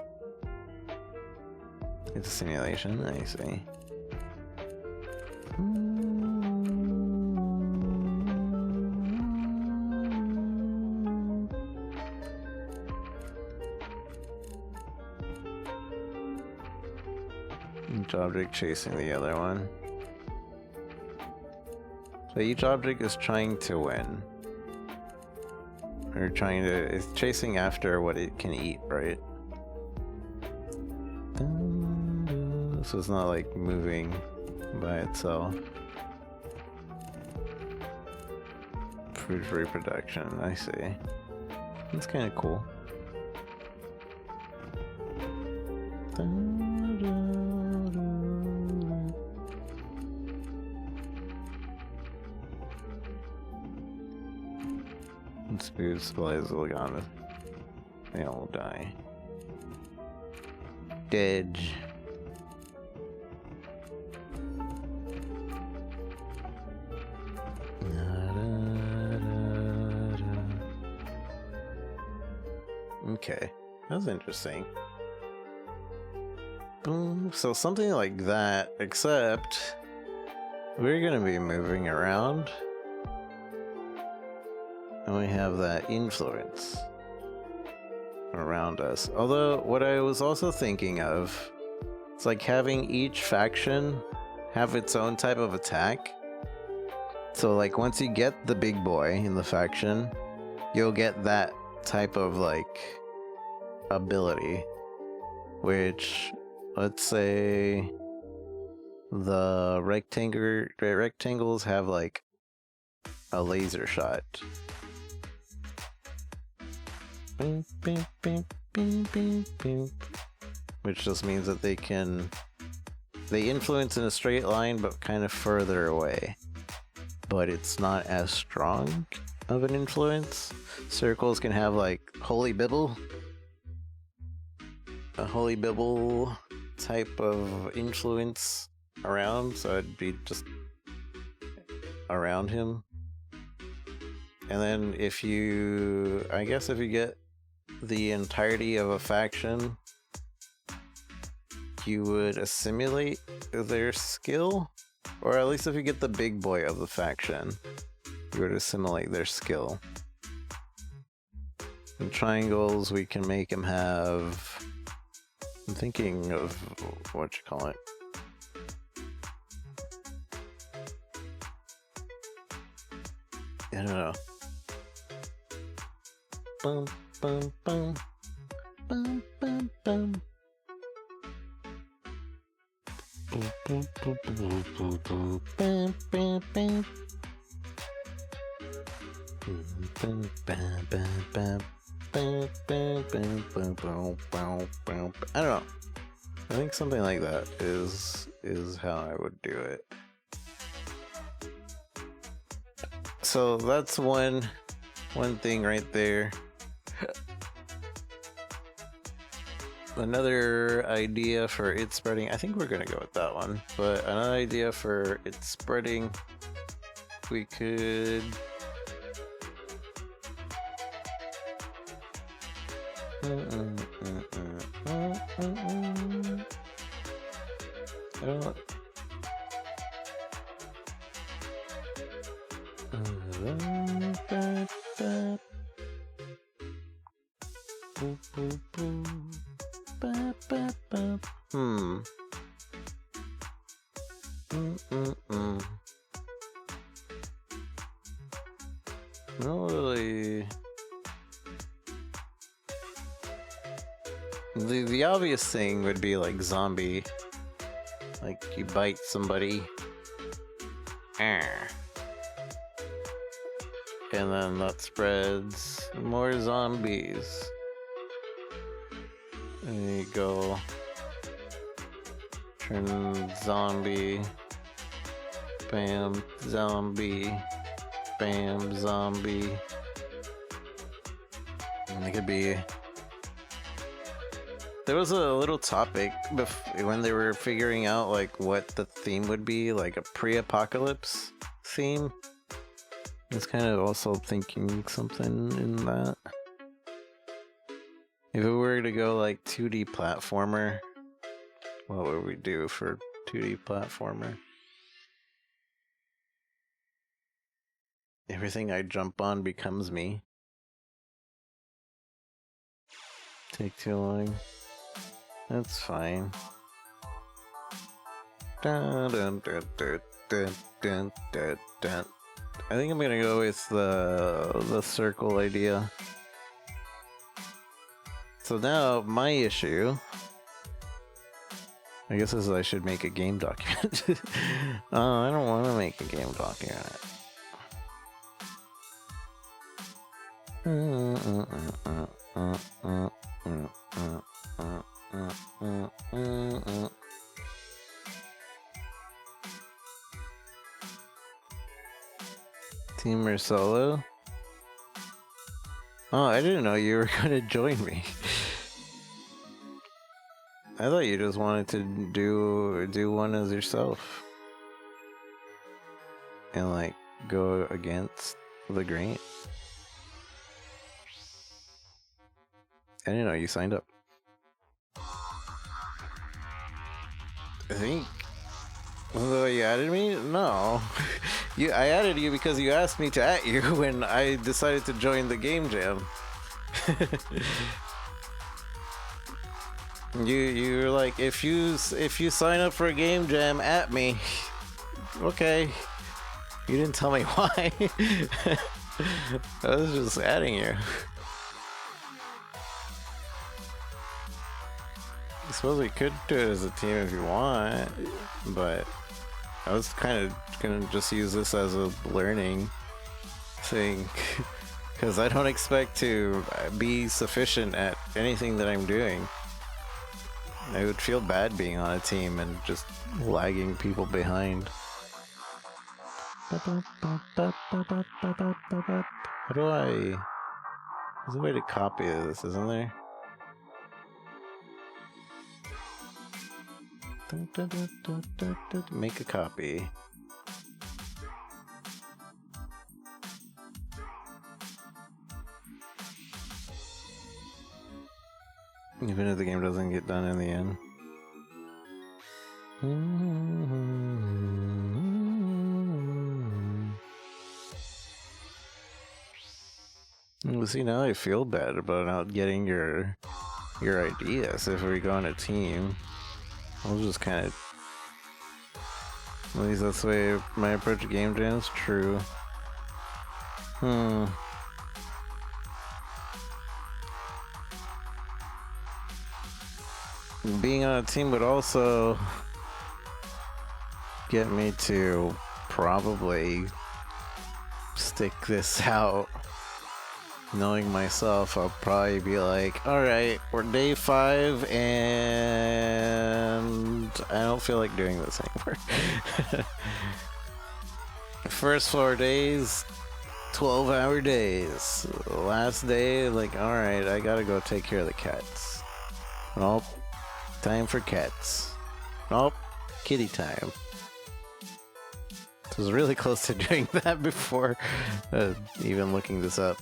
It's a simulation, I see. Each object chasing the other one. So each object is trying to win. Or it's chasing after what it can eat, right? So it's not like moving by itself. Food reproduction, I see. That's kind of cool. Food supplies will be gone. They all die. Dead. Okay, that's interesting. Boom. So something like that, except we're gonna be moving around. And we have that influence around us. Although, what I was also thinking of, it's like having each faction have its own type of attack. So like once you get the big boy in the faction, you'll get that type of like ability. Which, let's say the rectangles have like a laser shot. Which just means that they influence in a straight line but kind of further away, but it's not as strong of an influence. Circles can have like holy bibble, a holy bibble type of influence around, so it'd be just around him. And then if you get the entirety of a faction, you would assimilate their skill, or at least if you get the big boy of the faction, you would assimilate their skill. In triangles, we can make him have, I'm thinking of what you call it. I don't know. Bum, bum, bum. bum, bum, bum. Boop, boop, boop, boop, boop, boop, bam, bam, bam. Bam, bam, bam, bam. Bam, bam, bam, bam, bam, bam, bam. I don't know. I think something like that is how I would do it. So that's one thing right there. Another idea for it spreading, I think we're gonna go with that one, but another idea for it spreading, we could I don't not really. The obvious thing would be like zombie, like you bite somebody, and then that spreads more zombies. And you go turn zombie, bam, zombie, bam, zombie. And it could be. There was a little topic when they were figuring out like what the theme would be, like a pre-apocalypse theme. I was kind of also thinking something in that. If we were to go like 2D platformer, what would we do for 2D platformer? Everything I jump on becomes me. Take too long. That's fine. Dun, dun, dun, dun, dun, dun, dun, dun. I think I'm gonna go with the circle idea. So now my issue, I guess, is I should make a game document. Oh, I don't want to make a game document. Team or solo? Oh, I didn't know you were gonna join me. I thought you just wanted to do one as yourself. And like go against the grain. I didn't know you signed up. I think. Although you added me? No. I added you because you asked me to add you when I decided to join the game jam. You're like, if you sign up for a game jam, at me. Okay. You didn't tell me why. I was just adding you. I suppose we could do it as a team if you want, but I was kind of gonna just use this as a learning thing, because I don't expect to be sufficient at anything that I'm doing. I would feel bad being on a team and just lagging people behind. How do I... There's a way to copy this, isn't there? Make a copy. Even if the game doesn't get done in the end. Well, see, now I feel bad about not getting your ideas if we go on a team. I'll just kind of... At least that's the way my approach to game jam is true. being on a team would also get me to probably stick this out. Knowing myself, I'll probably be like, alright, we're day 5 and I don't feel like doing this anymore. First 4 days, 12-hour days. Last day, like, alright, I gotta go take care of the cats. Nope, time for cats. Nope, kitty time. I was really close to doing that before even looking this up.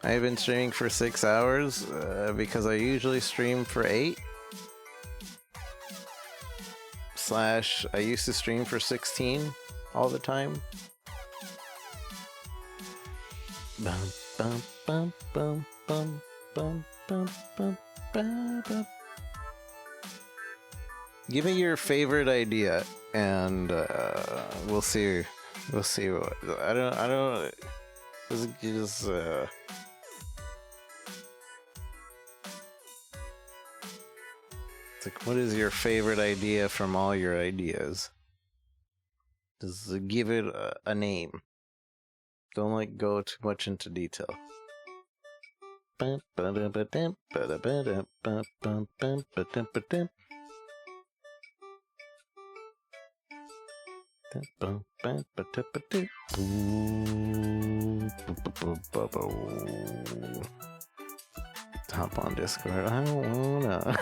I've been streaming for 6 hours because I usually stream for 8. / I used to stream for 16 all the time. Bum, bum, bum, bum, bum, bum, bum, bum, bum, bum. Give me your favorite idea, and we'll see. We'll see what I don't. Just it's like, what is your favorite idea from all your ideas? Just give it a name. Don't like go too much into detail. Hop on Discord. I don't wanna.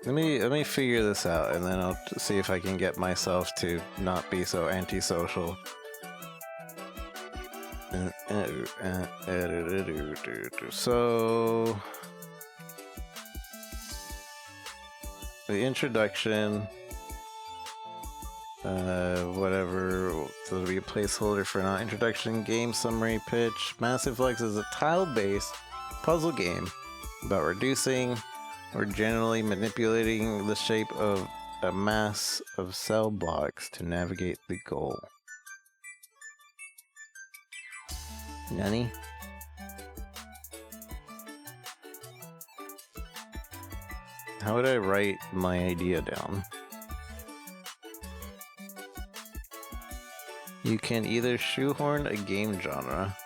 Let me figure this out, and then I'll see if I can get myself to not be so antisocial. So the introduction, whatever, so there'll be a placeholder for an introduction, game summary, pitch. Massive Flex is a tile-based puzzle game about reducing or generally manipulating the shape of a mass of cell blocks to navigate the goal. Nani? How would I write my idea down? You can either shoehorn a game genre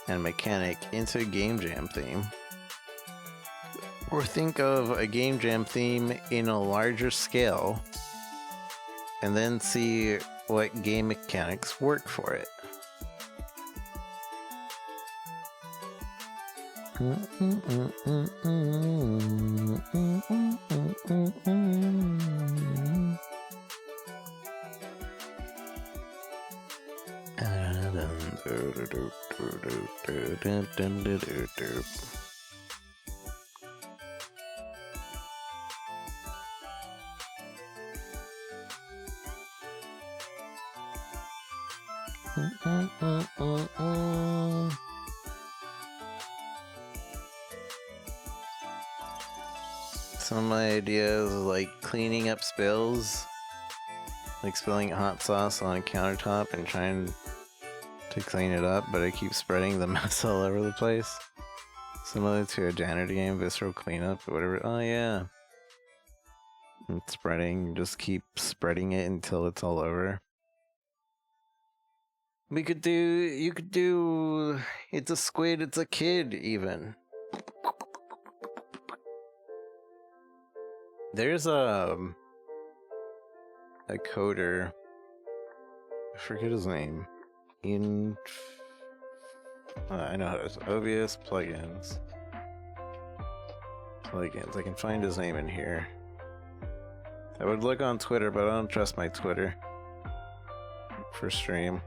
and mechanic into a game jam theme, or think of a game jam theme in a larger scale and then see what game mechanics work for it. Some of my ideas are like cleaning up spills, like spilling hot sauce on a countertop and trying to clean it up, but I keep spreading the mess all over the place. Similar to a janitor game, visceral cleanup or whatever. Oh yeah. And spreading, just keep spreading it until it's all over. You could do, it's a squid, it's a kid, even. There's a coder, I forget his name, I know how to, OBS plugins, I can find his name in here. I would look on Twitter, but I don't trust my Twitter for stream.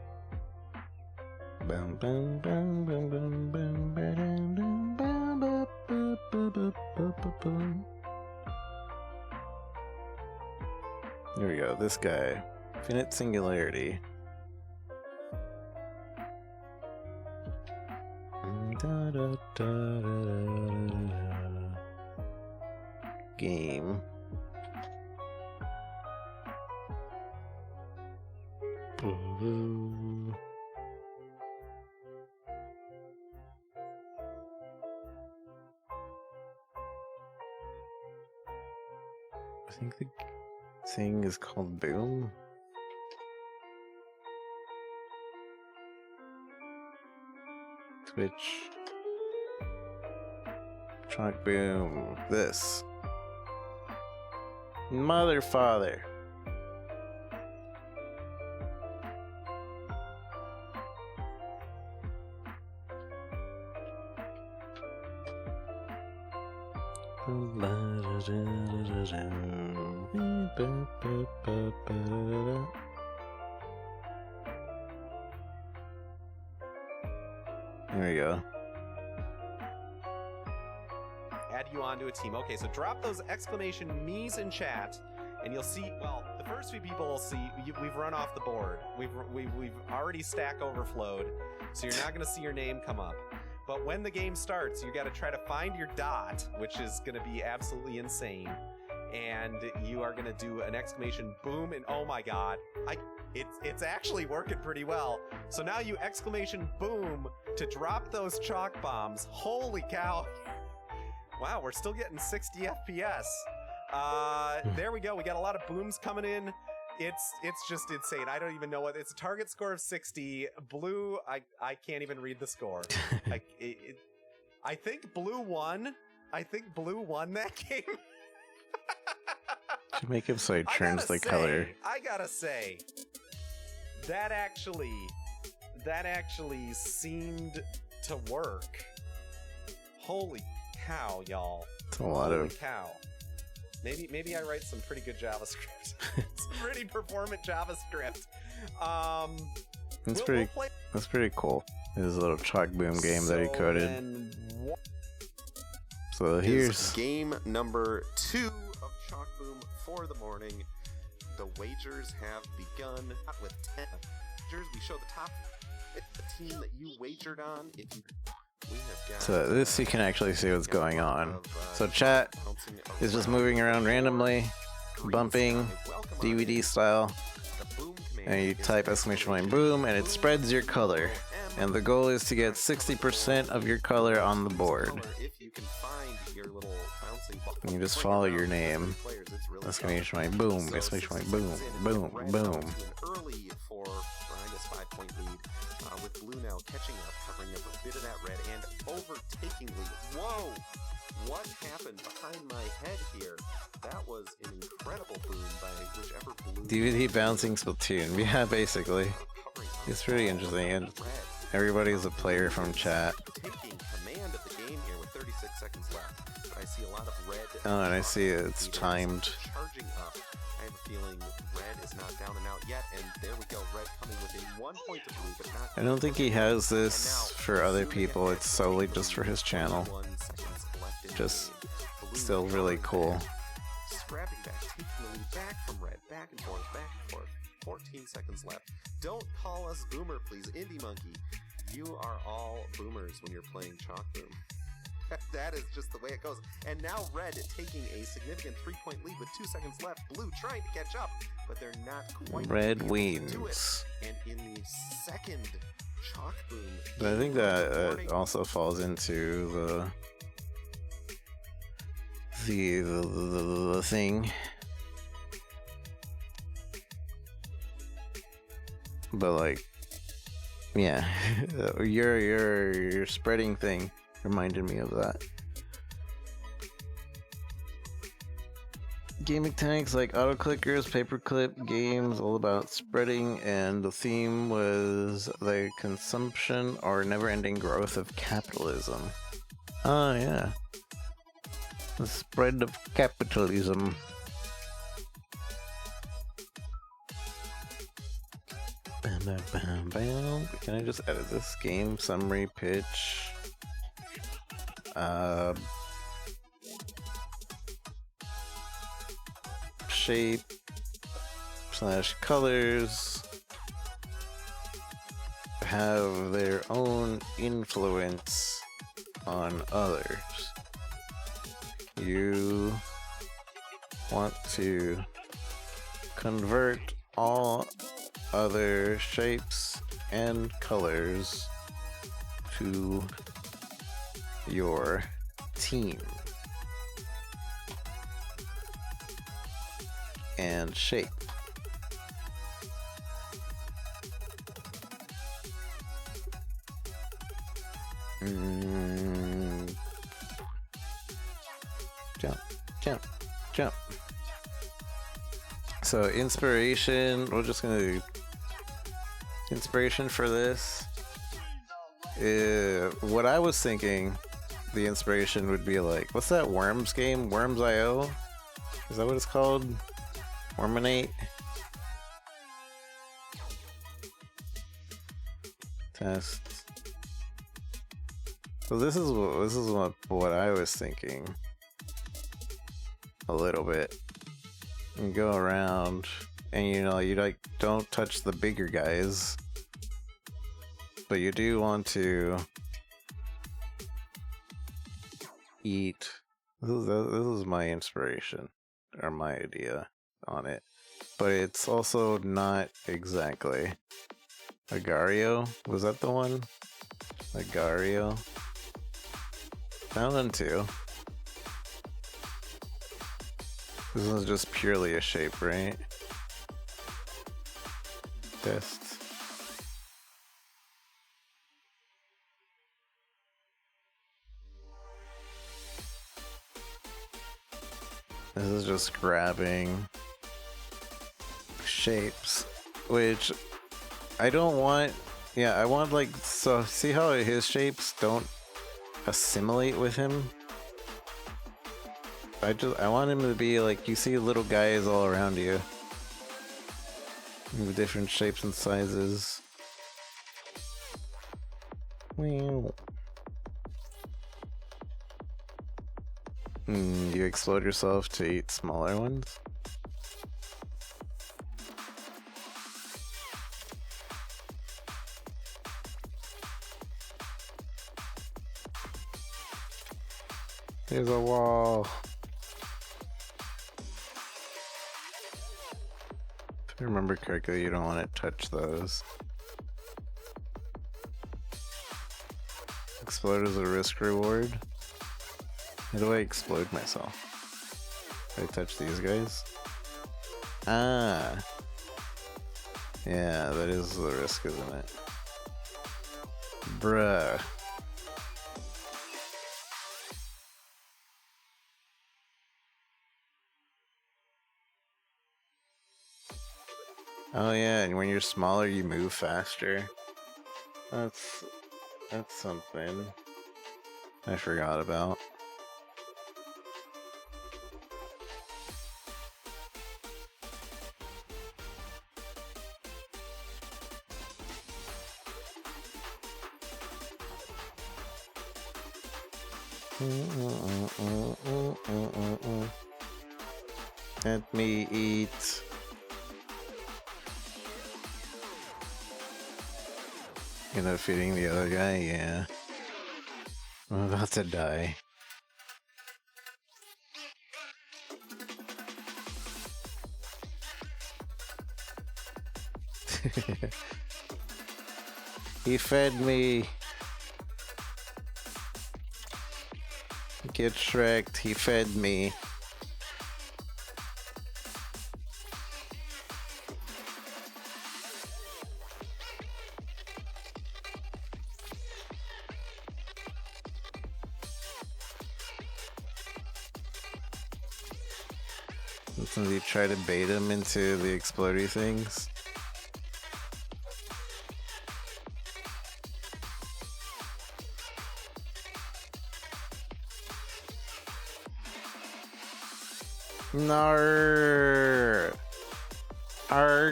Here we go, this guy. Infinite singularity. Da, da, da, da, game. I think the thing is called Boom. Twitch. Chalk Boom. This. Mother father. There we go. Add you onto a team. Okay, so drop those exclamation me's in chat, and you'll see. Well, the first few people will see we've run off the board. We've already stack overflowed, so you're not going to see your name come up. But when the game starts, you got to try to find your dot, which is going to be absolutely insane. And you are going to do an exclamation boom, and oh my god, it's actually working pretty well. So now you exclamation boom to drop those chalk bombs. Holy cow. Wow, we're still getting 60 FPS. There we go. We got a lot of booms coming in. It's just insane. I don't even know what it's a target score of 60. Blue, I can't even read the score. I think Blue won. I think Blue won that game. To make him so it turns the color. I gotta say, that actually seemed to work. Holy cow, y'all! It's a lot Holy of cow. Maybe I write some pretty good JavaScript. Some pretty performant JavaScript. That's pretty cool. His little chalk boom game that he coded. So here's game number 2 of Chalk Boom for the morning. The wagers have begun with 10 wagers. We show the top the team that you wagered on. If you So this you can actually see what's going on. So chat is just moving around randomly, bumping, DVD style, and you type exclamation point boom and it spreads your color. And the goal is to get 60% of your color on the board. And you just follow your name. Exclamation point boom, exclamation point boom, boom, boom. Early for I guess 5-point lead. With Blue now catching up, covering up a bit of that red and overtaking lead. Whoa! What happened behind my head here? That was an incredible boom by whichever Blue. DVD bouncing Splatoon. Yeah, basically. It's pretty interesting, and everybody's a player from chat. Taking command of the game here with 36 seconds left. I see a lot of red. Oh, and I see it's timed. Charging up. I have a feeling red is not down and out yet, and there we go. Red coming within 1 point of Blue, but not. I don't think he has this for other people. It's solely just for his channel. Just still really cool. Scrapping back, taking the lead back from red, back and forth, back and forth. 14 seconds left. Don't call us boomer, please, Indie Monkey. You are all boomers when you're playing Chalk Boom. That is just the way it goes. And now red taking a significant 3-point lead with 2 seconds left. Blue trying to catch up, but they're not quite. Red wins. And in the second Chalk Boom, but I think that also falls into the thing. But like, yeah, your spreading thing reminded me of that. Game mechanics like auto clickers, paperclip games, all about spreading, and the theme was the consumption or never-ending growth of capitalism. Oh yeah, the spread of capitalism. Bam, bam, bam, bam. Can I just edit this game summary pitch? slash colors have their own influence on others. You want to convert all other shapes and colors to your team and shape. Jump, jump, jump. So inspiration, we're just gonna do inspiration for this. What I was thinking the inspiration would be like, what's that Worms game? Worms.io? Is that what it's called? Worminate? Test. So this is what I was thinking. A little bit. You go around and you like don't touch the bigger guys. But you do want to eat. This is my inspiration or my idea on it. But it's also not exactly. Agario? Was that the one? Agario? That one too. This is just purely a shape, right? Test. This is just grabbing shapes, which I don't want. Yeah, I want like, so see how his shapes don't assimilate with him? I want him to be like, you see little guys all around you with different shapes and sizes. You explode yourself to eat smaller ones? There's a wall. If I remember correctly, you don't want to touch those. Explode is a risk reward. How do I explode myself? Do I touch these guys? Ah. Yeah, that is the risk, isn't it? Bruh. Oh yeah, and when you're smaller, you move faster. That's something I forgot about. Let me eat. You know, feeding the other guy, yeah. I'm about to die. He fed me. Get Shrek'd, he fed me. Since you try to bait him into the explodey things. Nar. Nar.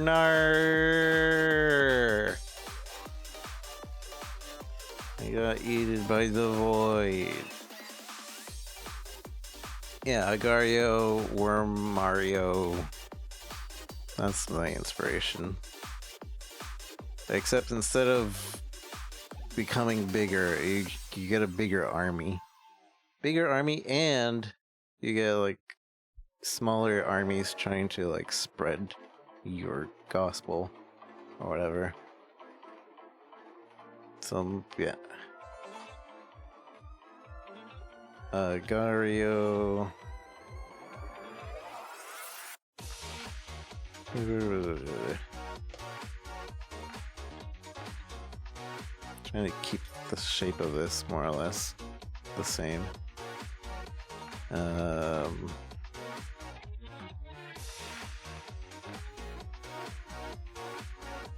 I got eaten by the void. Yeah, Agario, Worm Mario. That's my inspiration. Except instead of becoming bigger, you get a bigger army. Bigger army, and you get like smaller armies trying to like spread your gospel or whatever. So yeah. Gario. Trying to keep the shape of this more or less the same.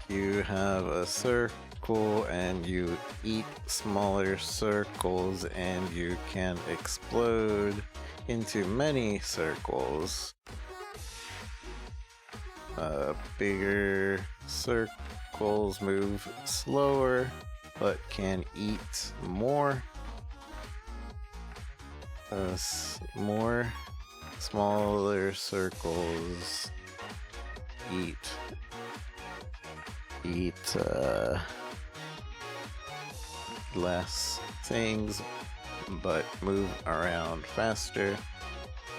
You have a circle and you eat smaller circles and you can explode into many circles. Bigger circles move slower but can eat more. More smaller circles eat less things but move around faster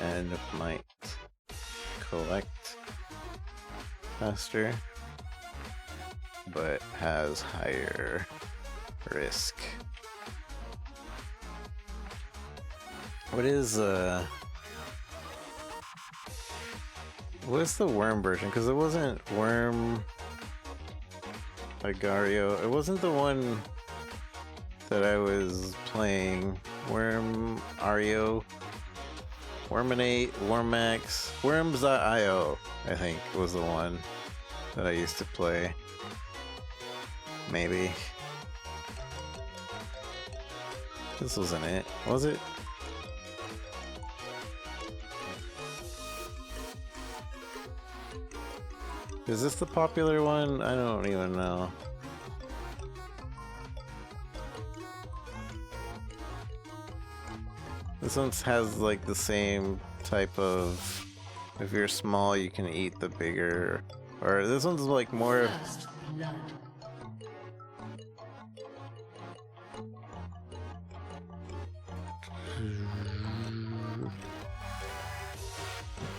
and might collect faster but has higher risk. What's the worm version? Because it wasn't worm Agario. It wasn't the one that I was playing. Worm Ario, Worminate, Wormax, Worms.io, I think was the one that I used to play. Maybe. This wasn't it, was it? Is this the popular one? I don't even know. This one has like the same type of, if you're small you can eat the bigger, or this one's like more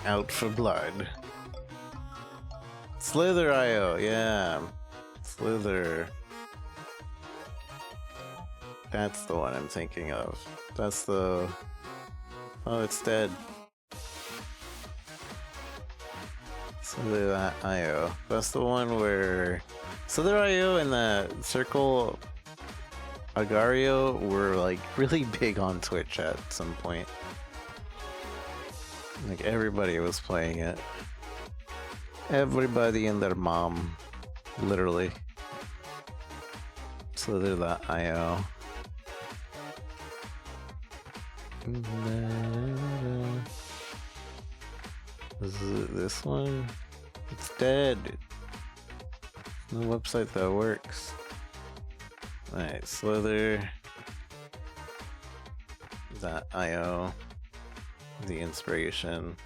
out for blood. Slither.io, yeah. Slither. That's the one I'm thinking of. That's the... Oh, it's dead. Slither.io. That's the one where... Slither.io and the Circle Agario were like really big on Twitch at some point. Like everybody was playing it. Everybody and their mom, literally. Slither.io. Is it this one? It's dead. No website that works. Alright, Slither.io. The inspiration.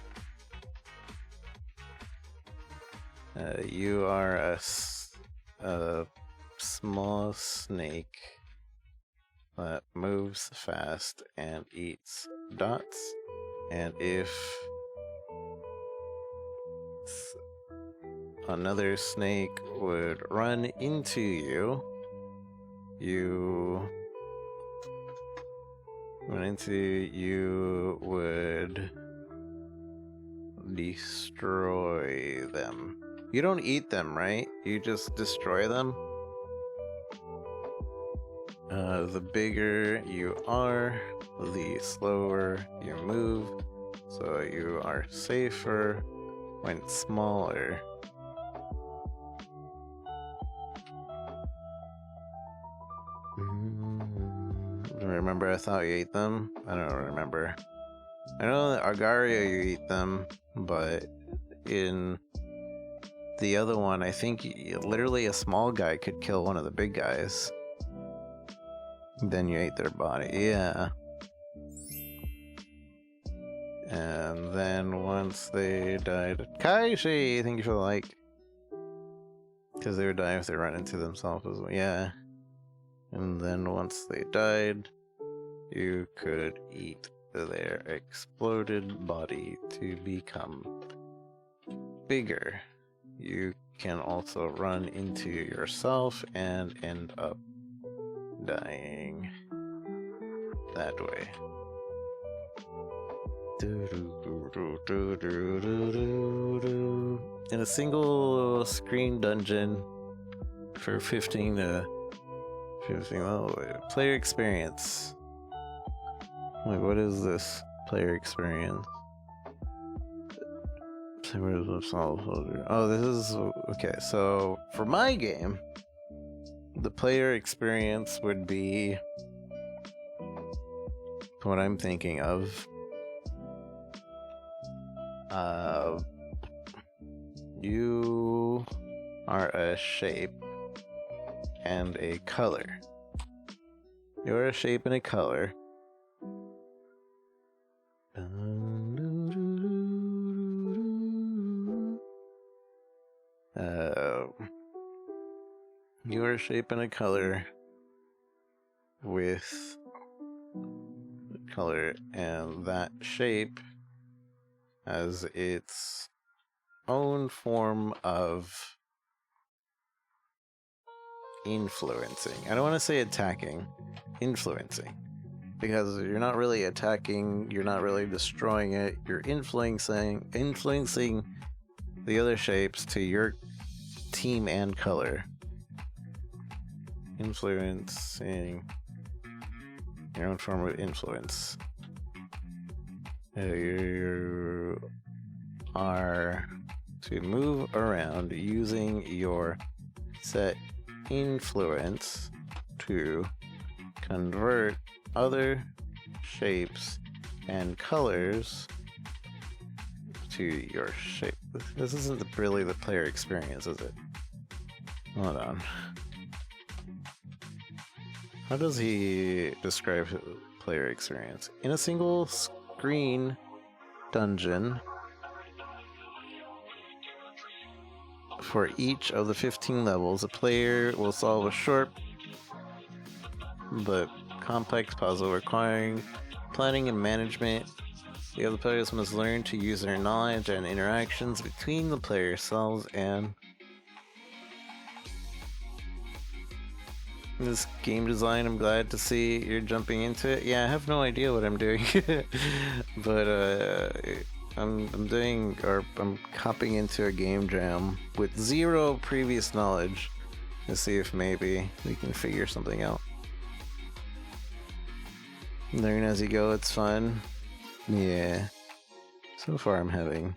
You are a small snake that moves fast and eats dots, and if another snake would run into you, you would destroy them. You don't eat them, right? You just destroy them. The bigger you are, the slower you move, so you are safer when smaller. Remember, I thought you ate them? I don't remember. I know that Agario you eat them, but in the other one, I think literally a small guy could kill one of the big guys. Then you ate their body. Yeah. And then once they died, Kaishi, thank you for the like. Because they would die if they run into themselves as well. Yeah. And then once they died, you could eat their exploded body to become bigger. You can also run into yourself and end up dying that way. In a single screen dungeon for 15 to 15. Oh, player experience. Wait, what is this player experience? Oh, this is okay. So for my game, the player experience would be what I'm thinking of. You are a shape and a color. You're a shape and a color. You're a shape and a color with color, and that shape has its own form of influencing. I don't want to say attacking, influencing. Because you're not really attacking, you're not really destroying it, you're influencing the other shapes to your team and color. Influencing your own form of influence. You are to move around using your set influence to convert other shapes and colors to your shape. This isn't really the player experience, is it? Hold on. How does he describe his player experience? In a single screen dungeon, for each of the 15 levels, a player will solve a short but complex puzzle requiring planning and management. The other players must learn to use their knowledge and interactions between the player selves and this game design. I'm glad to see you're jumping into it. Yeah, I have no idea what I'm doing, but I'm hopping into a game jam with zero previous knowledge to see if maybe we can figure something out. Learn as you go, it's fun. Yeah. So far I'm having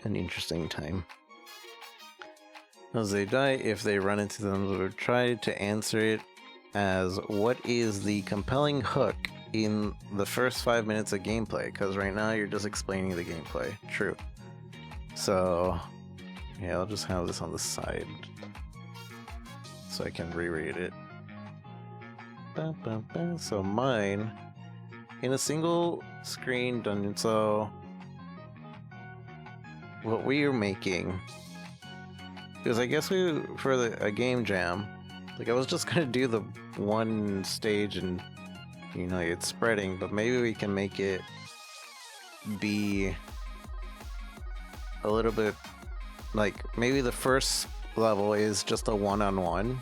an interesting time. As they die, if they run into them, we'll try to answer it as what is the compelling hook in the first 5 minutes of gameplay, because right now you're just explaining the gameplay. True. So, yeah, I'll just have this on the side so I can reread it. So mine, in a single screen dungeon, so what we are making is, I guess for a game jam, like I was just gonna do the one stage and, you know, it's spreading, but maybe we can make it be a little bit, like maybe the first level is just a one-on-one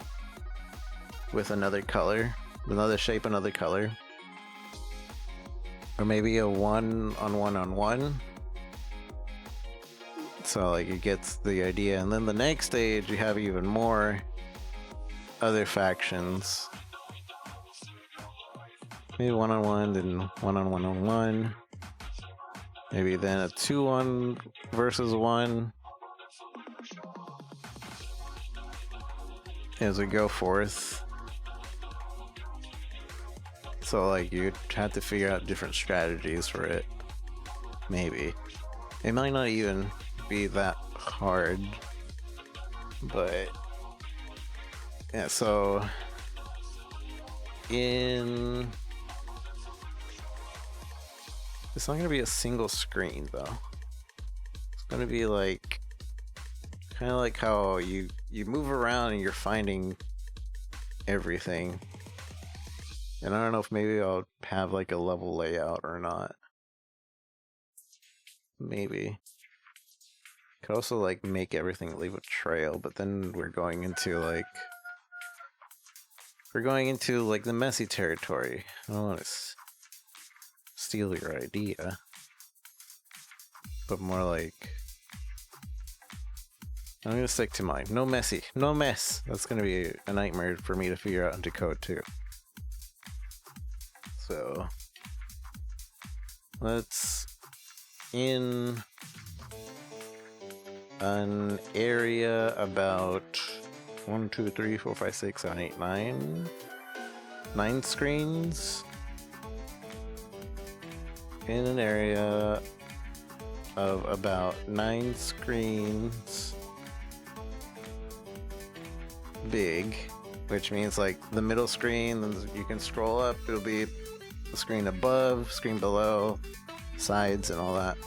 with another color. Another shape, another color. Or maybe a one-on-one-on-one. So like it gets the idea. And then the next stage you have even more other factions. Maybe one-on-one, then one-on-one-on-one. Maybe then a 2-1 versus 1. As we go forth. So like you have to figure out different strategies for it. Maybe. It might not even be that hard. But yeah, so It's not gonna be a single screen though. It's gonna be like kind of like how you move around and you're finding everything. And I don't know if maybe I'll have like a level layout or not. Maybe. Could also like make everything leave a trail, but then we're going into like the messy territory. I don't want to steal your idea, but more like I'm gonna stick to mine. No messy, no mess. That's gonna be a nightmare for me to figure out and decode too. So let's in an area about 1, 2, 3, 4, 5, 6, 7, 8, 9 screens in an area of about 9 screens big, which means like the middle screen, then you can scroll up, it'll be the screen above, screen below, sides and all that.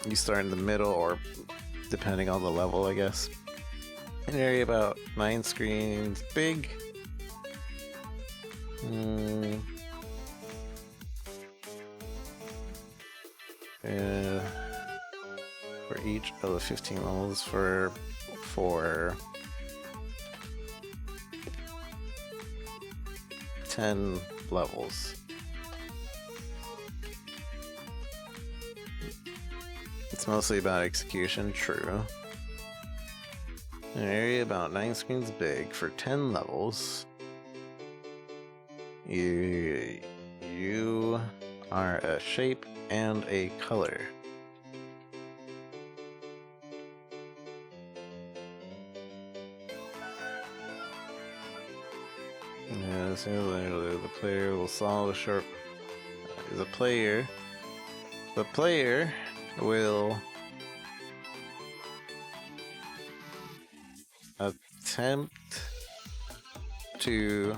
You start in the middle, or depending on the level, I guess. An area about 9 screens big. For each of the 15 levels for 10 levels. It's mostly about execution, true. An area about 9 screens big for 10 levels. You are a shape and a color. The player will solve a short. The player will attempt to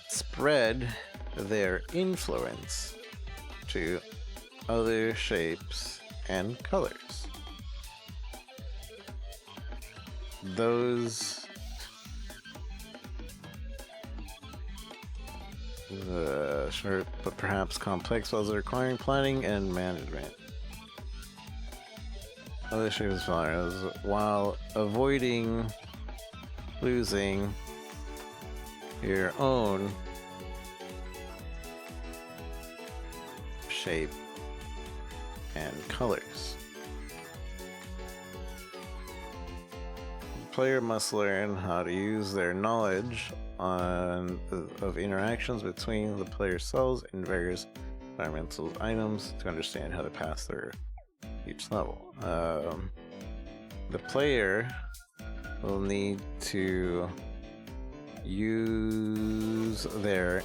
spread their influence to other shapes and colors. Those short but perhaps complex puzzles requiring planning and management. Other shapes while avoiding losing your own shape and colors. The player must learn how to use their knowledge of interactions between the player's cells and various environmental items to understand how to pass through each level. The player will need to use their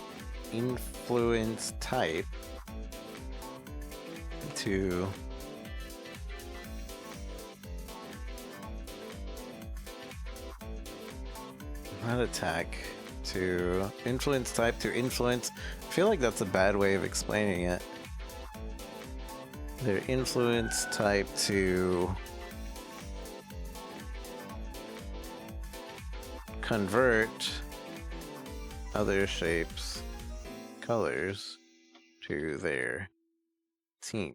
influence type to not attack, to influence type to influence. I feel like that's a bad way of explaining it. Their influence type to convert other shapes, colors to their team,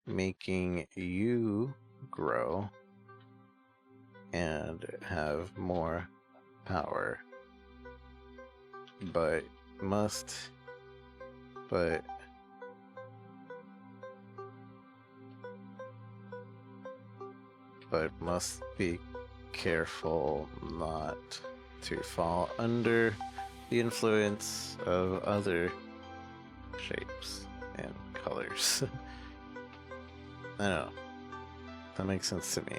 making you grow and have more power, but must be careful not to fall under the influence of other shapes and colors. I don't know. That makes sense to me.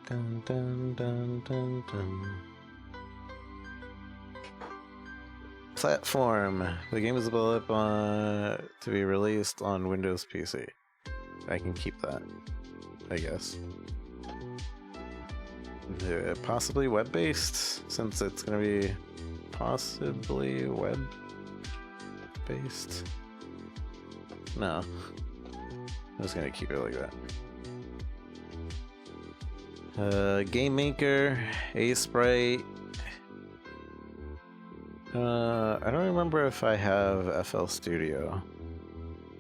Dun, dun, dun, dun, dun. Platform. The game is developed to be released on Windows PC. I can keep that, I guess. Possibly web-based, since it's going to be possibly web based. No, I'm just gonna keep it like that. GameMaker, A-Sprite. I don't remember if I have FL Studio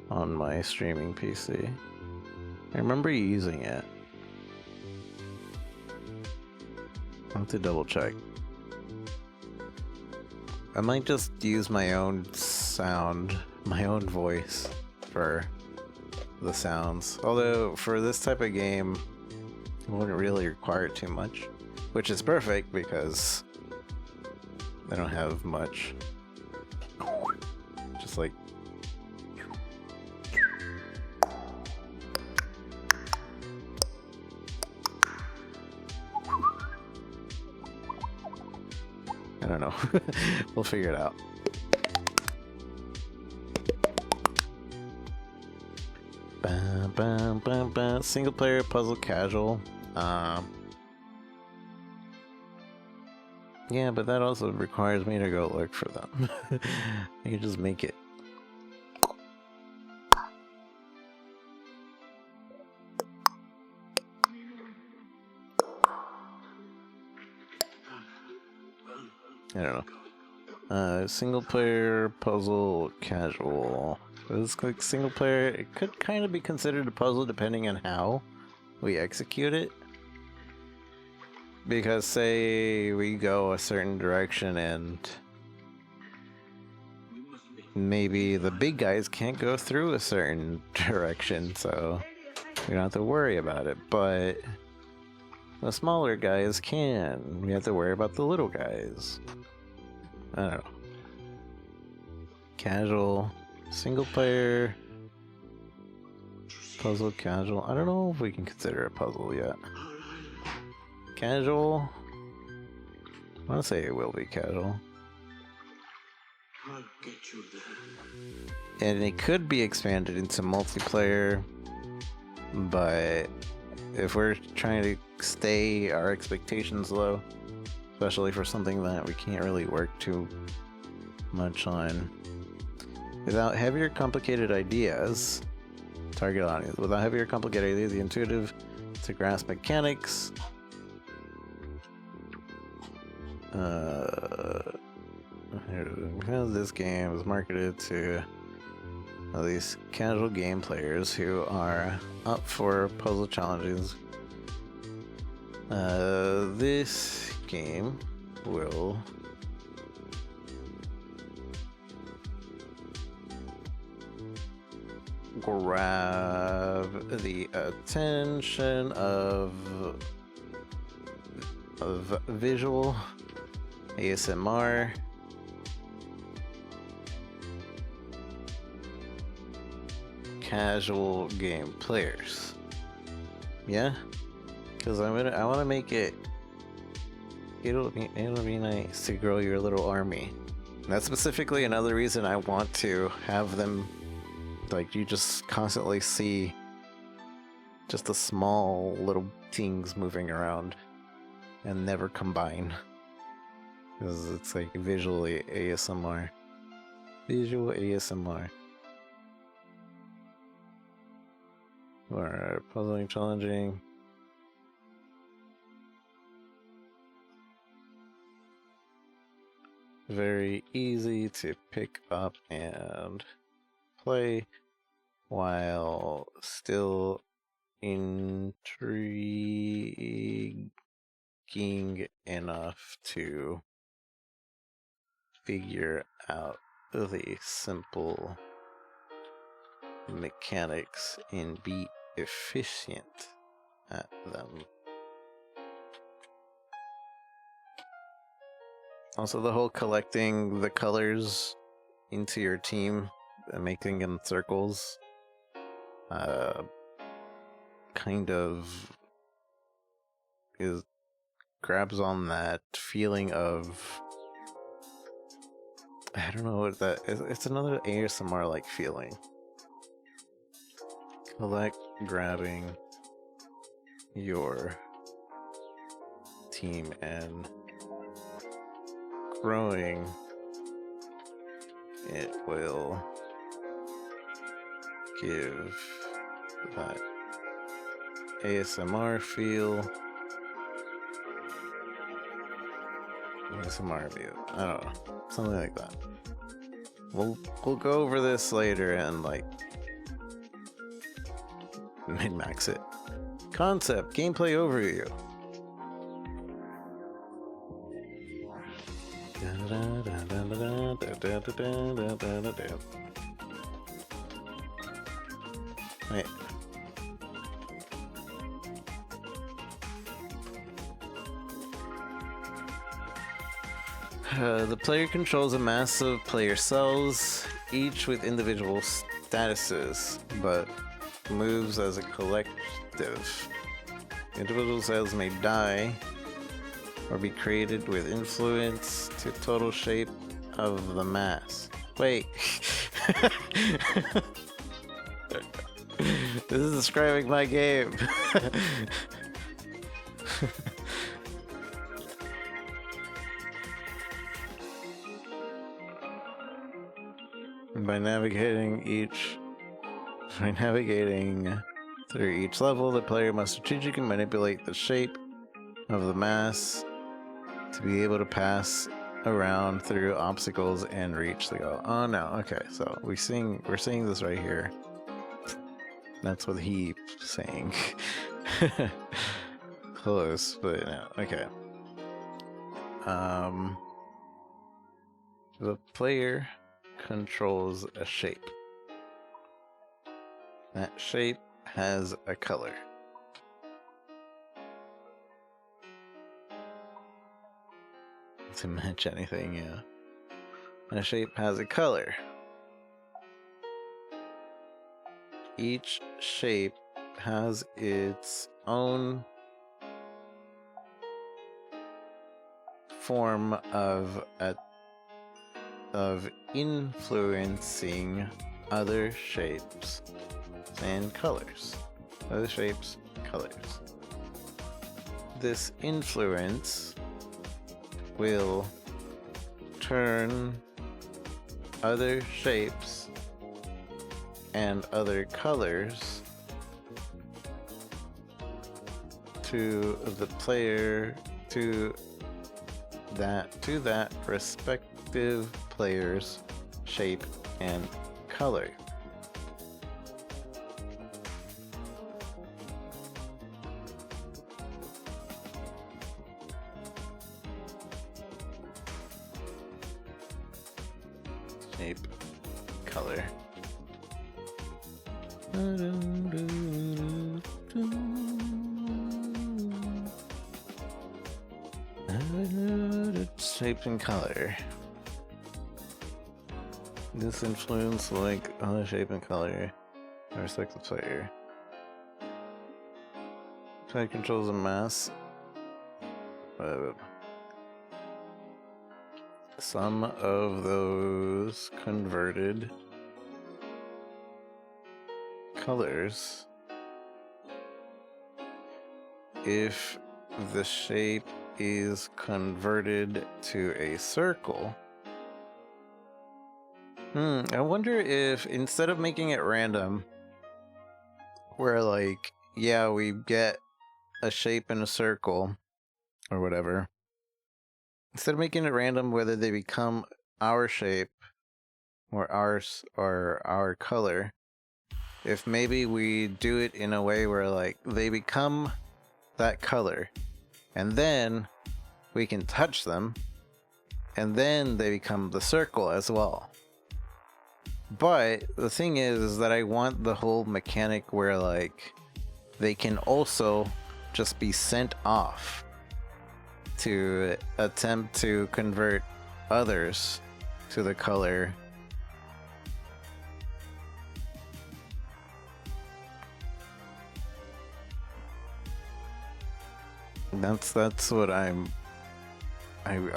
on my streaming PC. I remember using it. I'll have to double check. I might just use my own sound, my own voice for the sounds. Although for this type of game, it wouldn't really require too much, which is perfect because I don't have much. Just like I don't know. We'll figure it out. Single player puzzle casual. Yeah, but that also requires me to go look for them. I can just make it. I don't know. Single player puzzle casual. This like single player, it could kind of be considered a puzzle depending on how we execute it. Because say we go a certain direction and maybe the big guys can't go through a certain direction, so we don't have to worry about it. But the smaller guys can. We have to worry about the little guys. I don't know. Casual, single player, puzzle casual. I don't know if we can consider it a puzzle yet. Casual. I want to say it will be casual. I'll get you there. And it could be expanded into multiplayer, but if we're trying to stay our expectations low, especially for something that we can't really work too much on, without heavier complicated ideas, target audience, without heavier complicated ideas, the intuitive to grasp mechanics, because this game is marketed to at least casual game players who are up for puzzle challenges, this game will grab the attention of visual ASMR casual game players. Yeah, because I want to make it. It'll be nice to grow your little army. And that's specifically another reason I want to have them. Like you just constantly see just the small little things moving around and never combine. Because it's like visually ASMR. Visual ASMR. Or puzzling, challenging. Very easy to pick up and play while still intriguing enough to figure out the simple mechanics and be efficient at them. Also, the whole collecting the colors into your team and making them circles kind of grabs on that feeling of, I don't know what that is. It's another ASMR like feeling. Grabbing your team and throwing, it will give that ASMR feel. ASMR view. I don't know. Something like that. We'll go over this later and like min-max it. Concept, gameplay overview. Wait. The player controls a mass of player cells, each with individual statuses, but moves as a collective. Individual cells may die or be created with influence to total shape of the mass. Wait. This is describing my game. By navigating through each level, the player must strategically manipulate the shape of the mass to be able to pass around through obstacles and reach the goal. Oh no, okay, so we're seeing this right here. That's what he's saying. Close, but no, okay. The player controls a shape. That shape has a color. To match anything, yeah. A shape has a color. Each shape has its own form of influencing other shapes and colors. Other shapes, colors. This influence will turn other shapes and other colors to the player to that respective player's shape and color. Shape, color. Shape and color. This influence like other shape and color I respect the player. Player controls a mass. Some of those converted colors, if the shape is converted to a circle. I wonder if instead of making it random, where like, yeah, we get a shape in a circle or whatever, instead of making it random whether they become our shape or our color, if maybe we do it in a way where like they become that color and then we can touch them and then they become the circle as well. But the thing is that I want the whole mechanic where like they can also just be sent off to attempt to convert others to the color. That's what I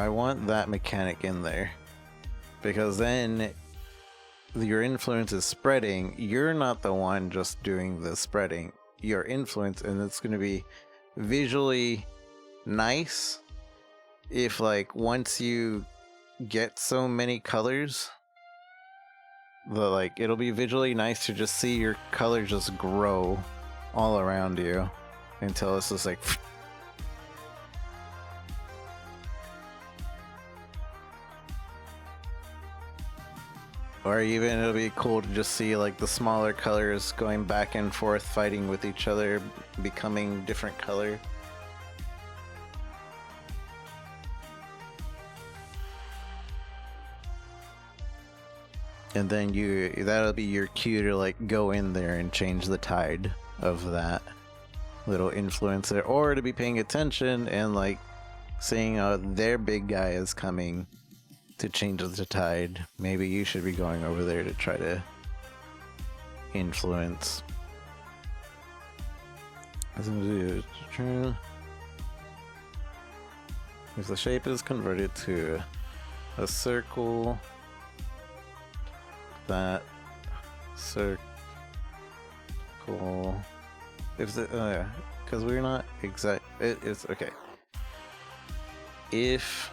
want that mechanic in there, because then your influence is spreading. You're not the one just doing the spreading. Your influence, and it's going to be visually nice if like once you get so many colors, it'll be visually nice to just see your color just grow all around you until it's just like or even it'll be cool to just see like the smaller colors going back and forth fighting with each other, becoming different color. And then that'll be your cue to like go in there and change the tide of that little influencer, or to be paying attention and like seeing their big guy is coming to change the tide. Maybe you should be going over there to try to influence. If the shape is converted to a circle, that circle, if the yeah, because we're not exact, it's okay. If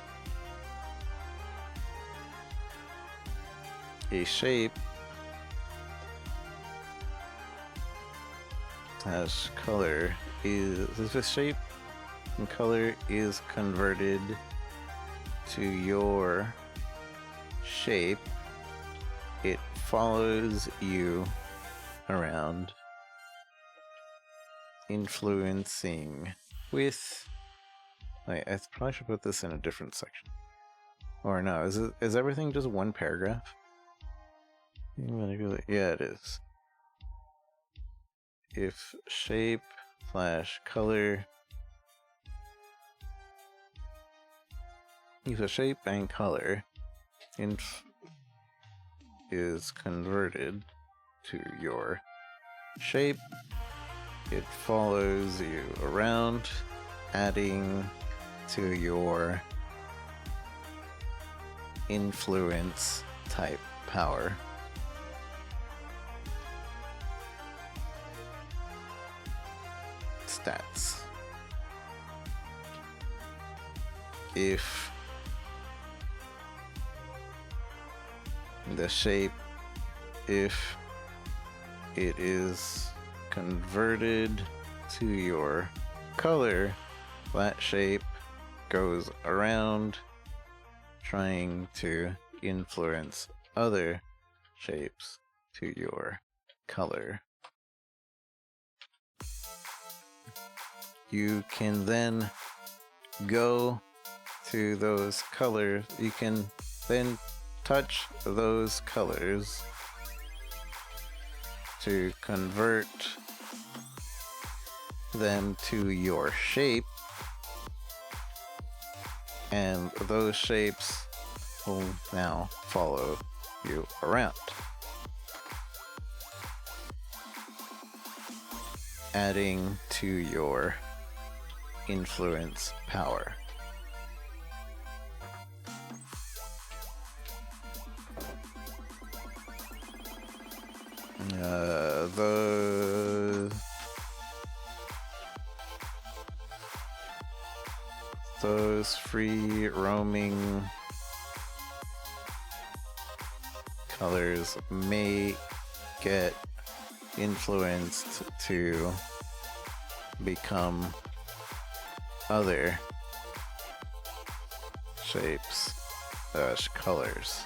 a shape has color, if a shape and color is converted to your shape, it follows you around, influencing with. Wait, I probably should put this in a different section. Or no, is everything just one paragraph? Yeah, it is. If shape / color, if a shape and color is converted to your shape, it follows you around, adding to your influence type power. Stats. If the shape, if it is converted to your color, that shape goes around trying to influence other shapes to your color. You can then go to those colors. You can then touch those colors to convert them to your shape, and those shapes will now follow you around, adding to your influence power. Those free roaming colors may get influenced to become other shapes / colors.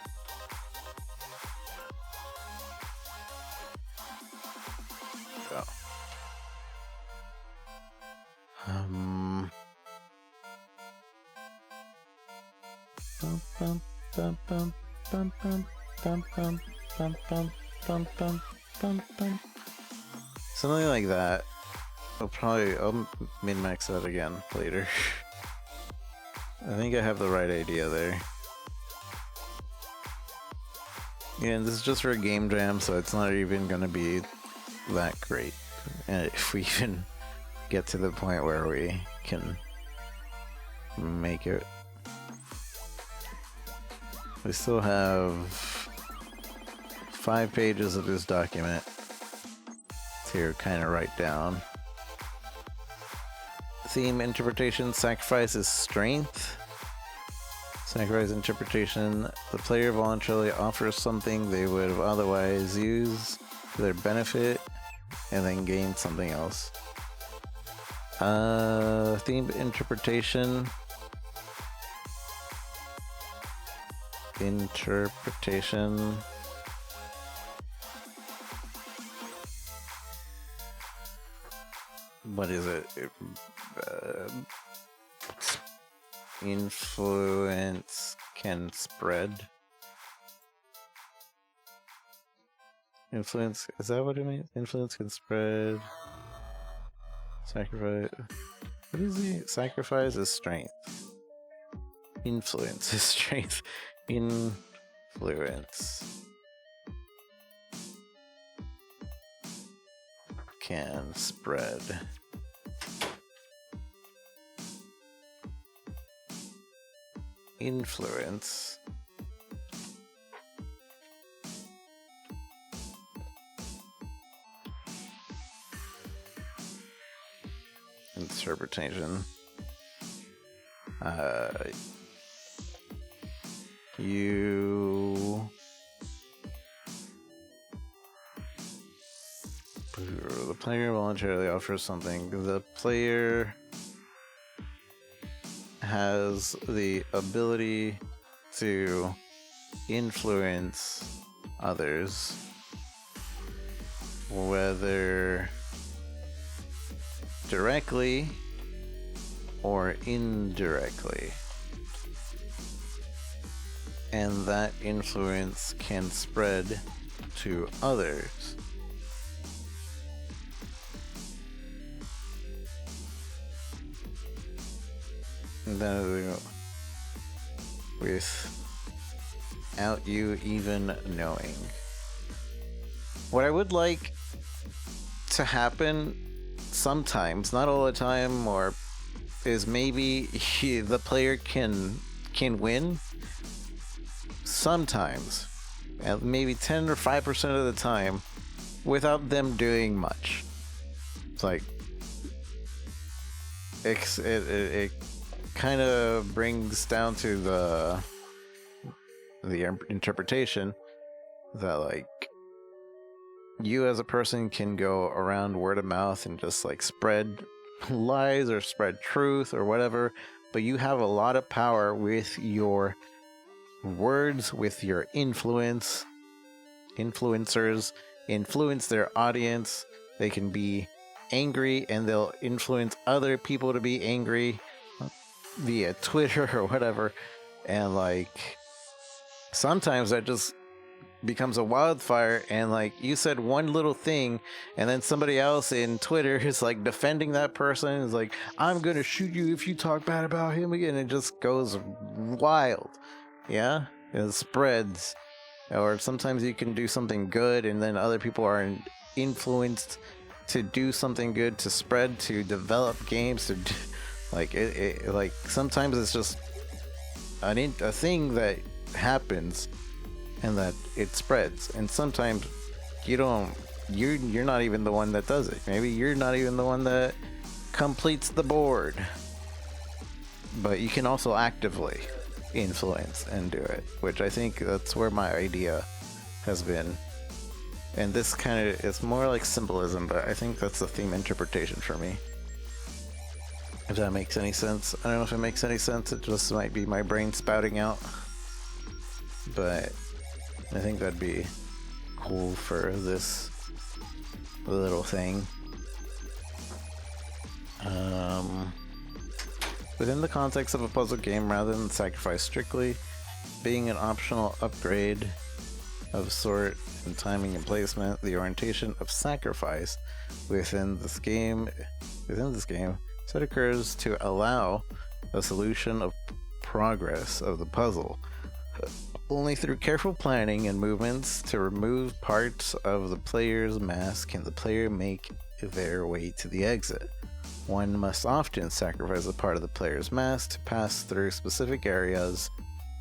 Go. Something like that. I'll min-max that again later. I think I have the right idea there. Yeah, this is just for a game jam, so it's not even gonna be that great. And if we even get to the point where we can make it. We still have 5 pages of this document to kind of write down. Theme interpretation: sacrifice is strength. Sacrifice interpretation. The player voluntarily offers something they would have otherwise used for their benefit and then gain something else. Theme interpretation. What is it? Influence can spread. Influence, is that what it means? Influence can spread. Sacrifice. What is the sacrifice is strength. Influence is strength. Influence can spread. Influence interpretation. The player voluntarily offers something. The player has the ability to influence others, whether directly or indirectly, and that influence can spread to others. Without you even knowing. What I would like to happen sometimes, not all the time, or is maybe the player can win sometimes, maybe 10 or 5% of the time, without them doing much. It's like it kind of brings down to the interpretation that, like, you as a person can go around word of mouth and just like spread lies or spread truth or whatever, but you have a lot of power with your words, with your influencers influence their audience. They can be angry and they'll influence other people to be angry via Twitter or whatever, and like sometimes that just becomes a wildfire, and like you said one little thing and then somebody else in Twitter is like defending that person, is like, I'm gonna shoot you if you talk bad about him again. It just goes wild. Yeah, it spreads. Or sometimes you can do something good and then other people are influenced to do something good, to spread, to develop games, to do, like it like sometimes it's just a thing that happens and that it spreads, and sometimes you're not even the one that does it. Maybe you're not even the one that completes the board, but you can also actively influence and do it, which I think that's where my idea has been. And this kind of is more like symbolism, but I think that's the theme interpretation for me. If that makes any sense. I don't know if it makes any sense. It just might be my brain spouting out. But I think that'd be cool for this little thing. Within the context of a puzzle game, rather than sacrifice strictly being an optional upgrade of sort in timing and placement, the orientation of sacrifice within this game so it occurs to allow a solution of progress of the puzzle. Only through careful planning and movements to remove parts of the player's mask can the player make their way to the exit. One must often sacrifice a part of the player's mask to pass through specific areas,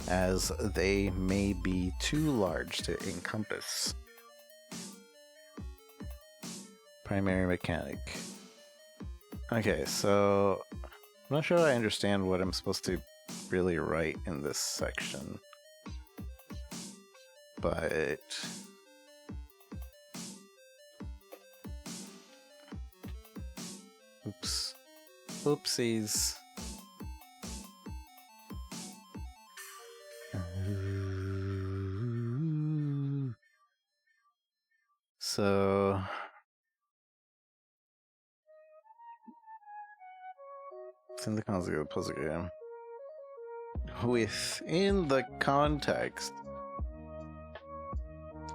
as they may be too large to encompass. Primary mechanic. Okay, so I'm not sure I understand what I'm supposed to really right in this section. But oops. Oopsies. So it's in the context of the puzzle game. Within the context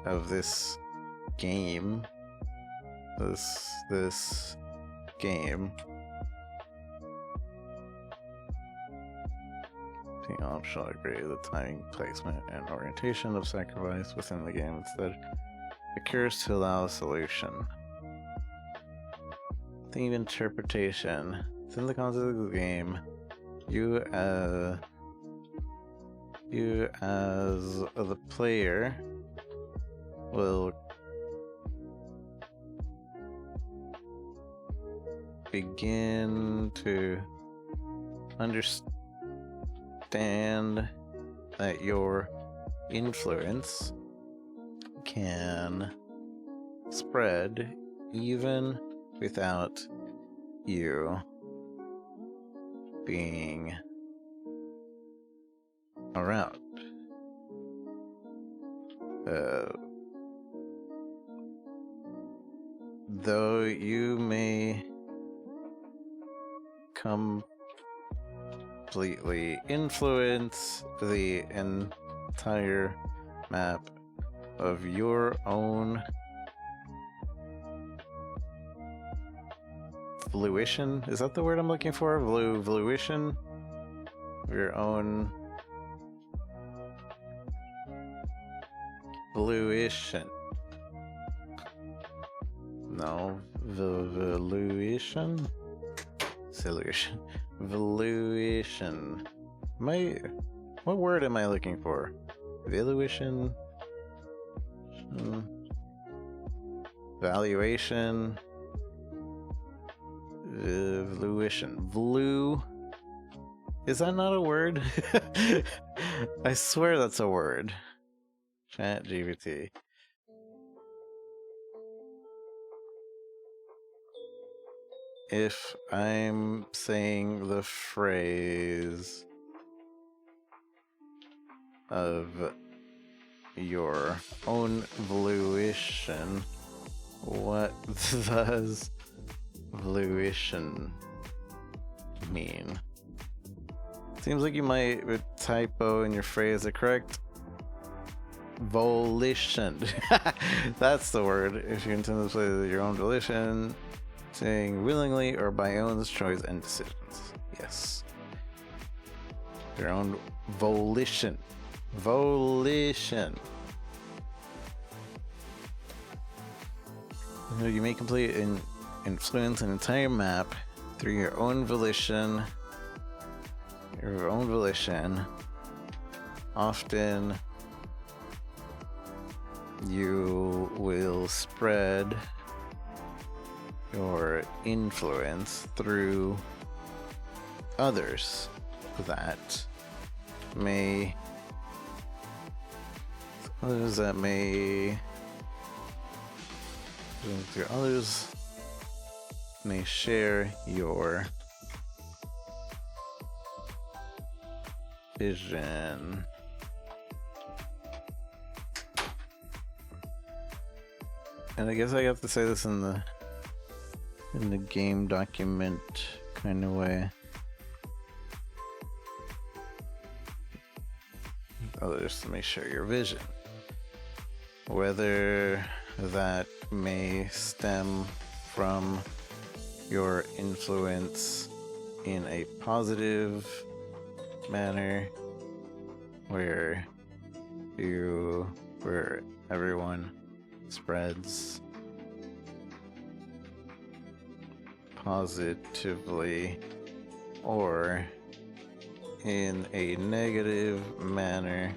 of this game, this game, being optional, agree the timing, placement, and orientation of sacrifice within the game instead occurs to allow a solution. Theme interpretation. Within the context of the game, you as the player will begin to understand that your influence can spread even without you being around. Though you may completely influence the entire map of your own volition. Is that the word I'm looking for? Volition? Your own volition. No, volition? Solution. Valuation. What word am I looking for? Valuation? Valuation? Valuation. Vlu? Is that not a word? I swear that's a word. Chat GPT. If I'm saying the phrase of your own volition, what does volition mean? Seems like you might typo in your phrase. The correct volition. That's the word. If you intend to play your own volition, saying willingly or by own choice and decisions. Yes. Your own volition. Volition. You may complete and influence an entire map through your own volition. Your own volition. Often you will spread your influence through others that may share your vision. And I guess I have to say this in the game document kind of way. Others may share your vision. Whether that may stem from your influence in a positive manner, where everyone spreads positively, or in a negative manner,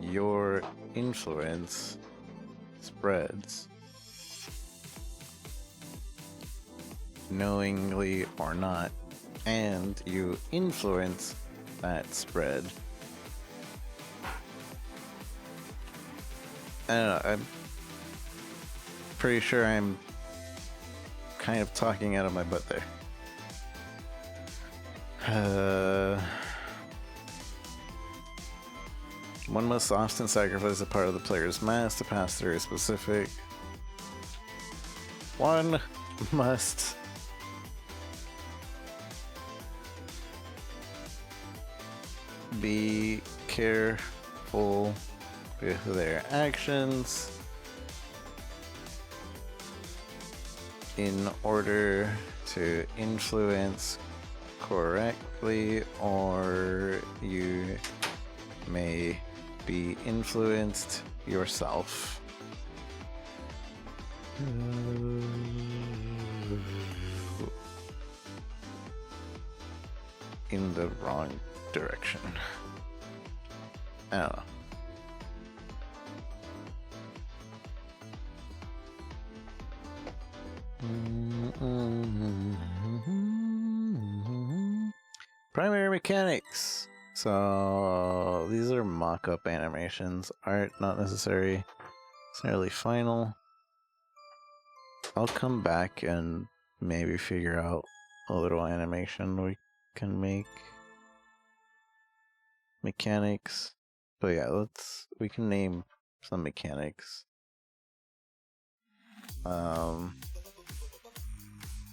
your influence spreads knowingly or not, and you influence that spread. I don't know, I'm pretty sure I'm kind of talking out of my butt there. One must often sacrifice a part of the player's mass to pass through a specific. One must be careful with their actions in order to influence correctly, or you may be influenced yourself. In the wrong direction. I don't know. Primary mechanics. So these are mock-up animations. Art not necessarily final. I'll come back and maybe figure out a little animation we can make. Mechanics. But yeah, we can name some mechanics.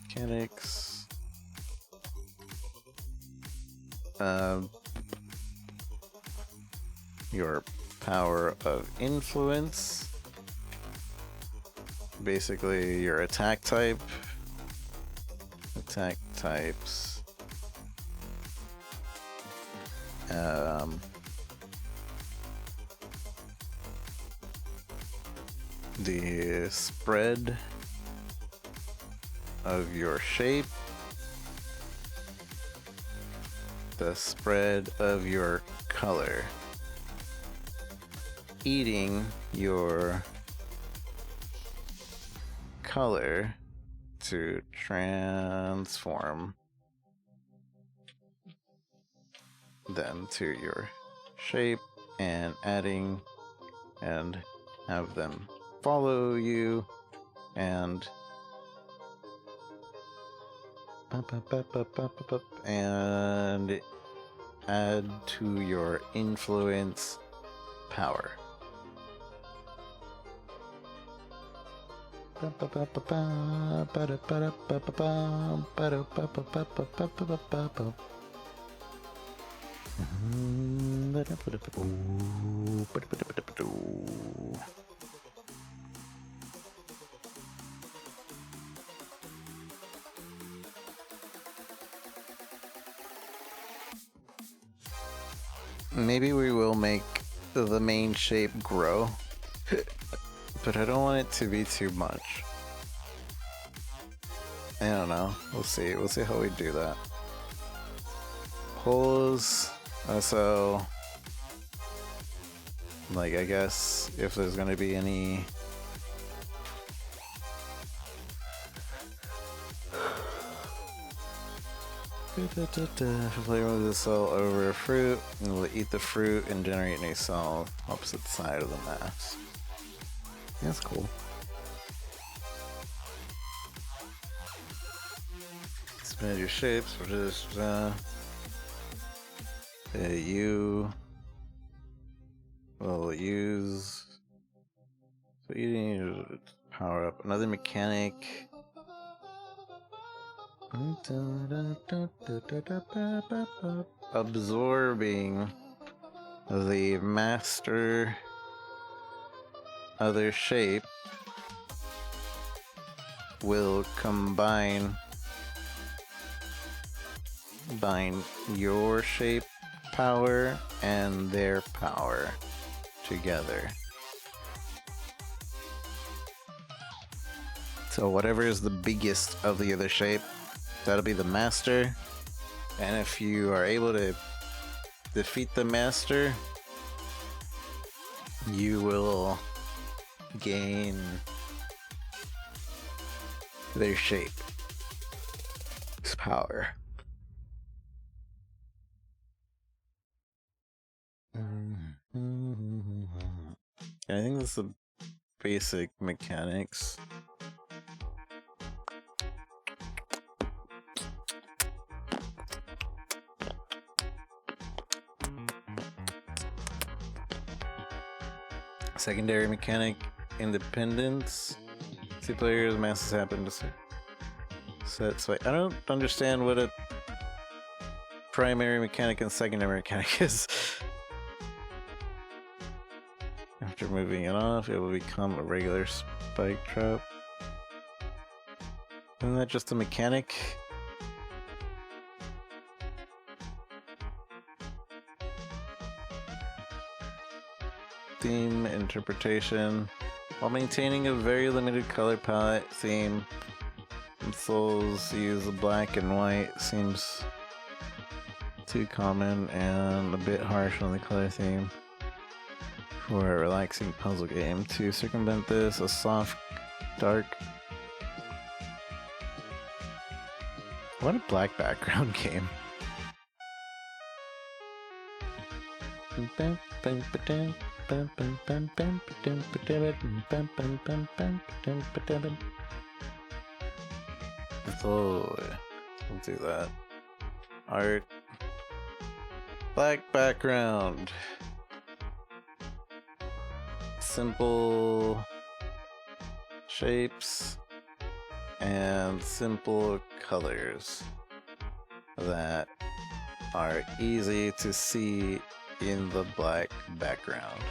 Mechanics. Your power of influence. Basically, your attack type. Attack types. The spread of your shape. The spread of your color. Eating your color to transform them to your shape, and adding and have them follow you and add to your influence power. Maybe we will make the main shape grow, but I don't want it to be too much. I don't know. We'll see. We'll see how we do that. Pose. So, like, I guess if there's gonna be any if I remove the cell over a fruit, it will eat the fruit and generate a new cell opposite side of the mass. That's cool. Expand your shapes, which is you will use. So you need to power up another mechanic. Absorbing the master other shape will combine your shape power and their power together. So whatever is the biggest of the other shape, that'll be the master. And if you are able to defeat the master, you will gain their shape. power. I think that's the basic mechanics. Secondary mechanic, independence. 2 players, masses happen to set. So I don't understand what a primary mechanic and secondary mechanic is. After moving it off, it will become a regular spike trap. Isn't that just a mechanic? Theme interpretation. While maintaining a very limited color palette, theme consoles use the black and white seems too common and a bit harsh on the color theme. For a relaxing puzzle game. To circumvent this, a soft, dark... What a black background game. So, we'll do that. Art. Black background. Simple shapes and simple colors that are easy to see in the black background.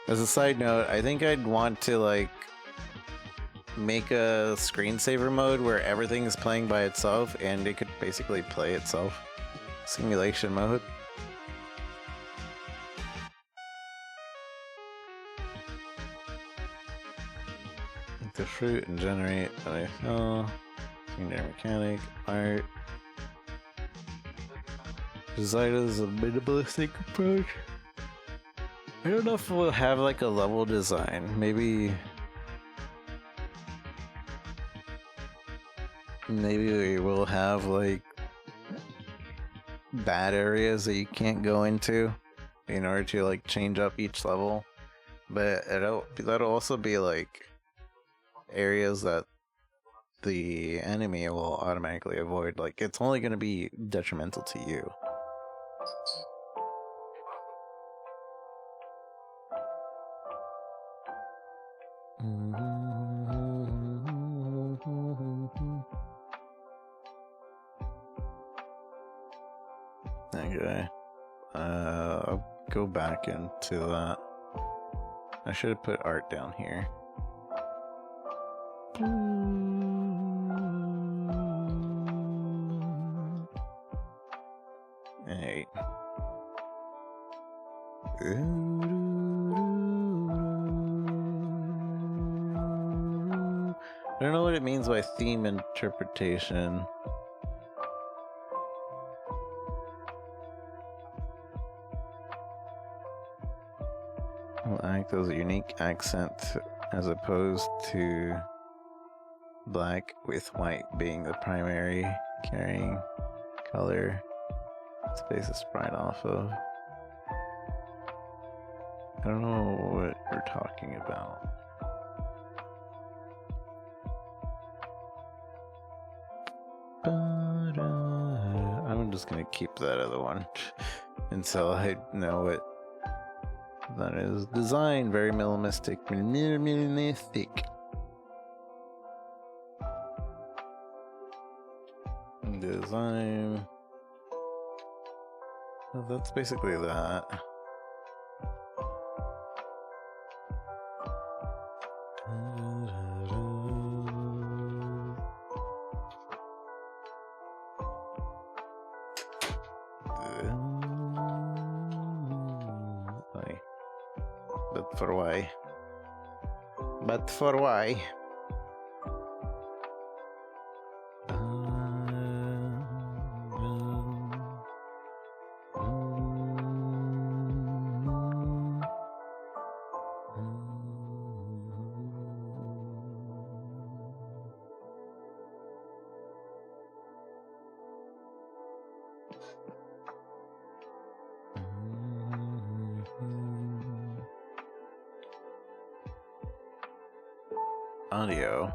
As a side note, I think I'd want to like make a screensaver mode where everything is playing by itself and it could basically play itself. Simulation mode. The fruit and generate secondary mechanic, art. Design is a minimalistic approach. I don't know if we'll have like a level design. Maybe we will have like bad areas that you can't go into in order to like change up each level, but that'll also be like areas that the enemy will automatically avoid. Like it's only going to be detrimental to you. Okay. I'll go back into that. I should have put art down here. Hey. I don't know what it means by theme interpretation. Will act as a unique accent as opposed to black, with white being the primary carrying color to base the sprite off of. I don't know what you're talking about. I'm just gonna keep that other one until I know what that is. Design, very minimalistic. Design. Well, that's basically that. But for why? But for why? audio.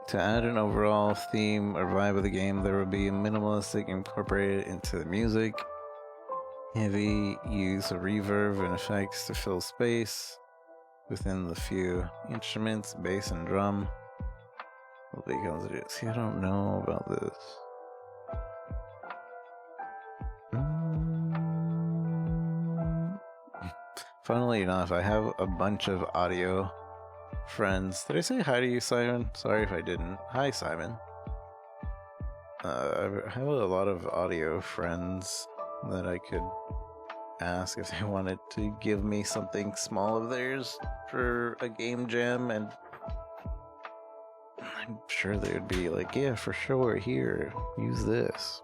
To add an overall theme or vibe of the game, there will be a minimalistic incorporated into the music. Heavy use of reverb and effects to fill space within the few instruments, bass and drum. Will be considered. See, I don't know about this. Funnily enough, I have a bunch of audio friends. Did I say hi to you, Simon? Sorry if I didn't. Hi, Simon. I have a lot of audio friends that I could ask if they wanted to give me something small of theirs for a game jam, and I'm sure they would be like, yeah, for sure, here, use this.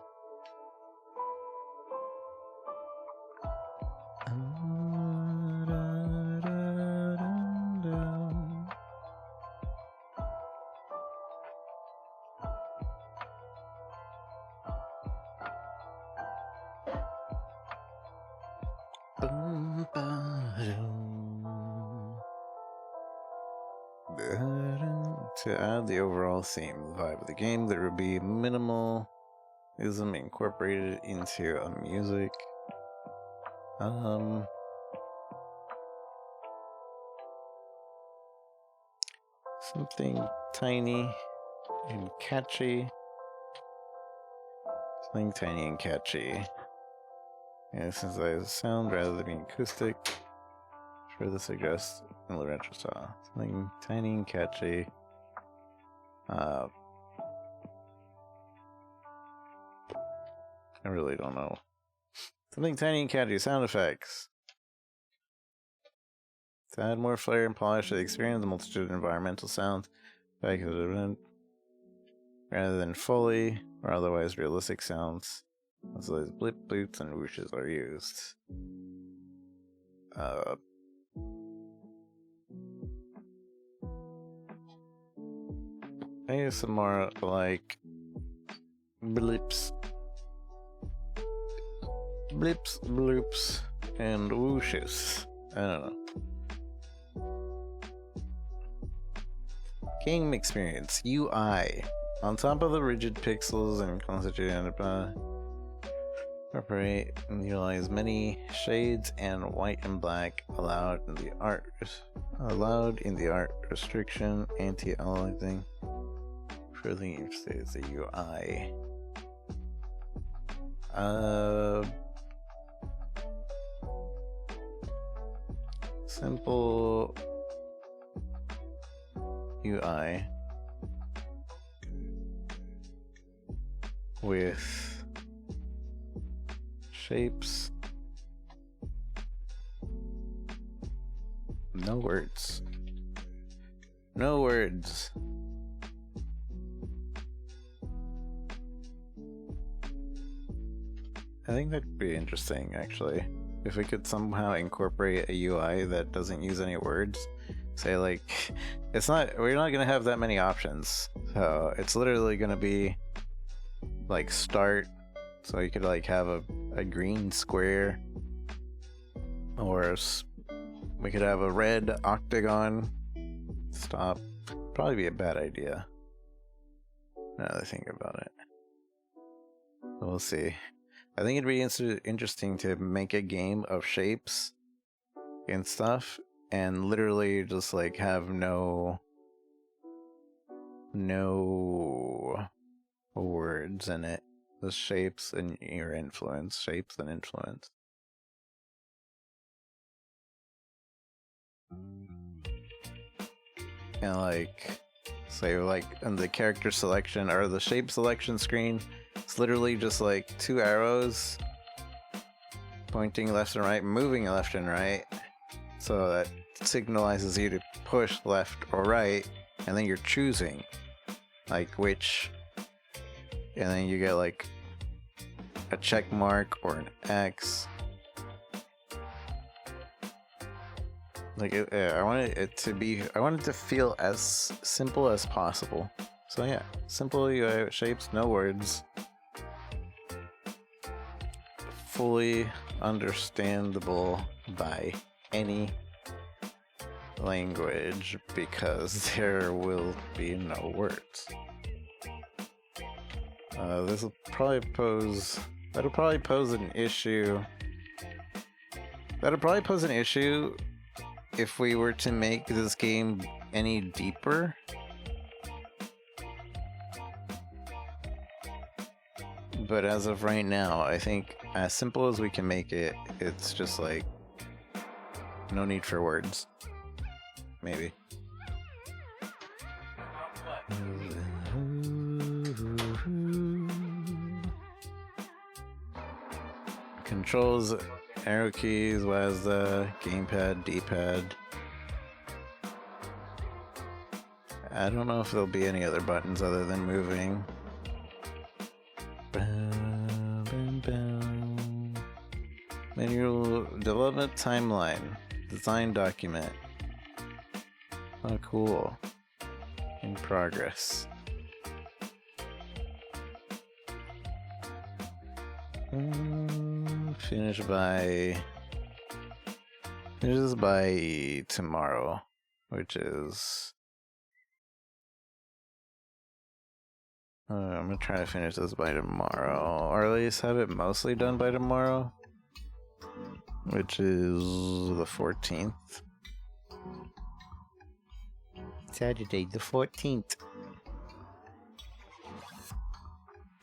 To add the overall theme, the vibe of the game, there will be minimalism incorporated into a music. Something tiny and catchy. Something tiny and catchy. And synthesize sound rather than being acoustic. Further suggests in the retro style. Something tiny and catchy. I really don't know. Something tiny and catchy. Sound effects. To add more flair and polish to the experience, a multitude of environmental sounds rather than fully or otherwise realistic sounds. So as blip, bloops, and whooshes are used. I use some more like blips, bloops, and whooshes. I don't know. Game experience UI. On top of the rigid pixels and constituted incorporate and utilize many shades and white and black allowed in the art restriction anti-aliasing. Further states the UI. Simple UI with shapes, no words. I think that'd be interesting, actually. If we could somehow incorporate a UI that doesn't use any words. Say, like, we're not gonna have that many options. So it's literally gonna be like start. So you could like have a green square, or we could have a red octagon. Stop. Probably be a bad idea. Now that I think about it. We'll see. I think it'd be interesting to make a game of shapes and stuff, and literally just like have no words in it. The shapes and your influence. Shapes and influence. And like, say like in the character selection or the shape selection screen, it's literally just like two arrows pointing left and right, moving left and right. So that signalizes you to push left or right, and then you're choosing like which, and then you get like a check mark or an X. Like I wanted it to feel as simple as possible. So yeah, simple UI shapes, no words. Fully understandable by any language because there will be no words. This will probably pose... That'll probably pose an issue. That'll probably pose an issue if we were to make this game any deeper. But as of right now, I think as simple as we can make it, it's just like no need for words. Maybe. Controls, arrow keys, WASD, gamepad, D-pad. I don't know if there'll be any other buttons other than moving. Manual development timeline. Design document. Oh, cool. In progress. Finishes by tomorrow, which is... I'm gonna try to finish this by tomorrow, or at least have it mostly done by tomorrow, which is the 14th. Saturday the 14th.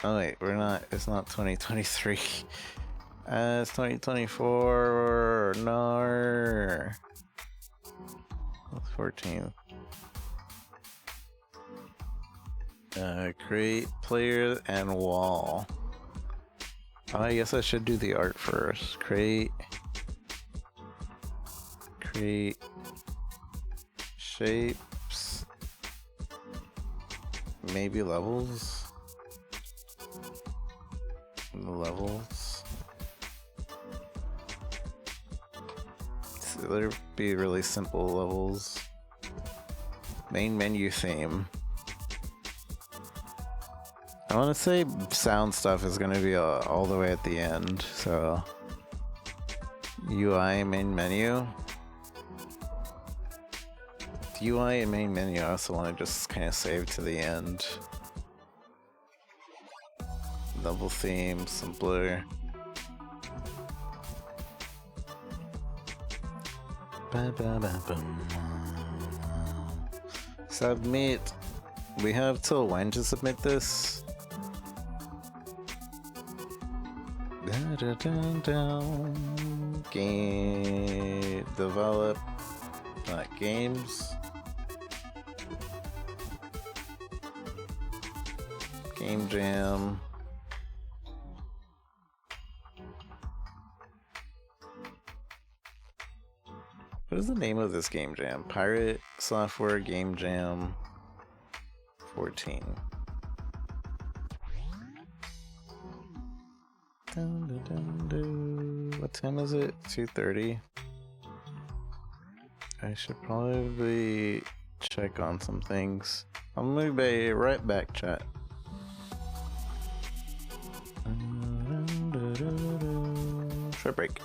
Oh wait, it's not 2023. It's 2024, no. It's 14th. Create player and wall. Oh, I guess I should do the art first. Create shapes. Maybe levels. Levels. So there'd be really simple levels. Main menu theme. I want to say sound stuff is going to be all the way at the end, so UI main menu. The UI and main menu I also want to just kind of save to the end. Level theme, simpler. Submit. We have till when to submit this? Game develop, not games. Game Jam. What is the name of this Game Jam? Pirate Software Game Jam 14. What time is it? 2:30. I should probably check on some things. I'm gonna be right back, chat. Short break.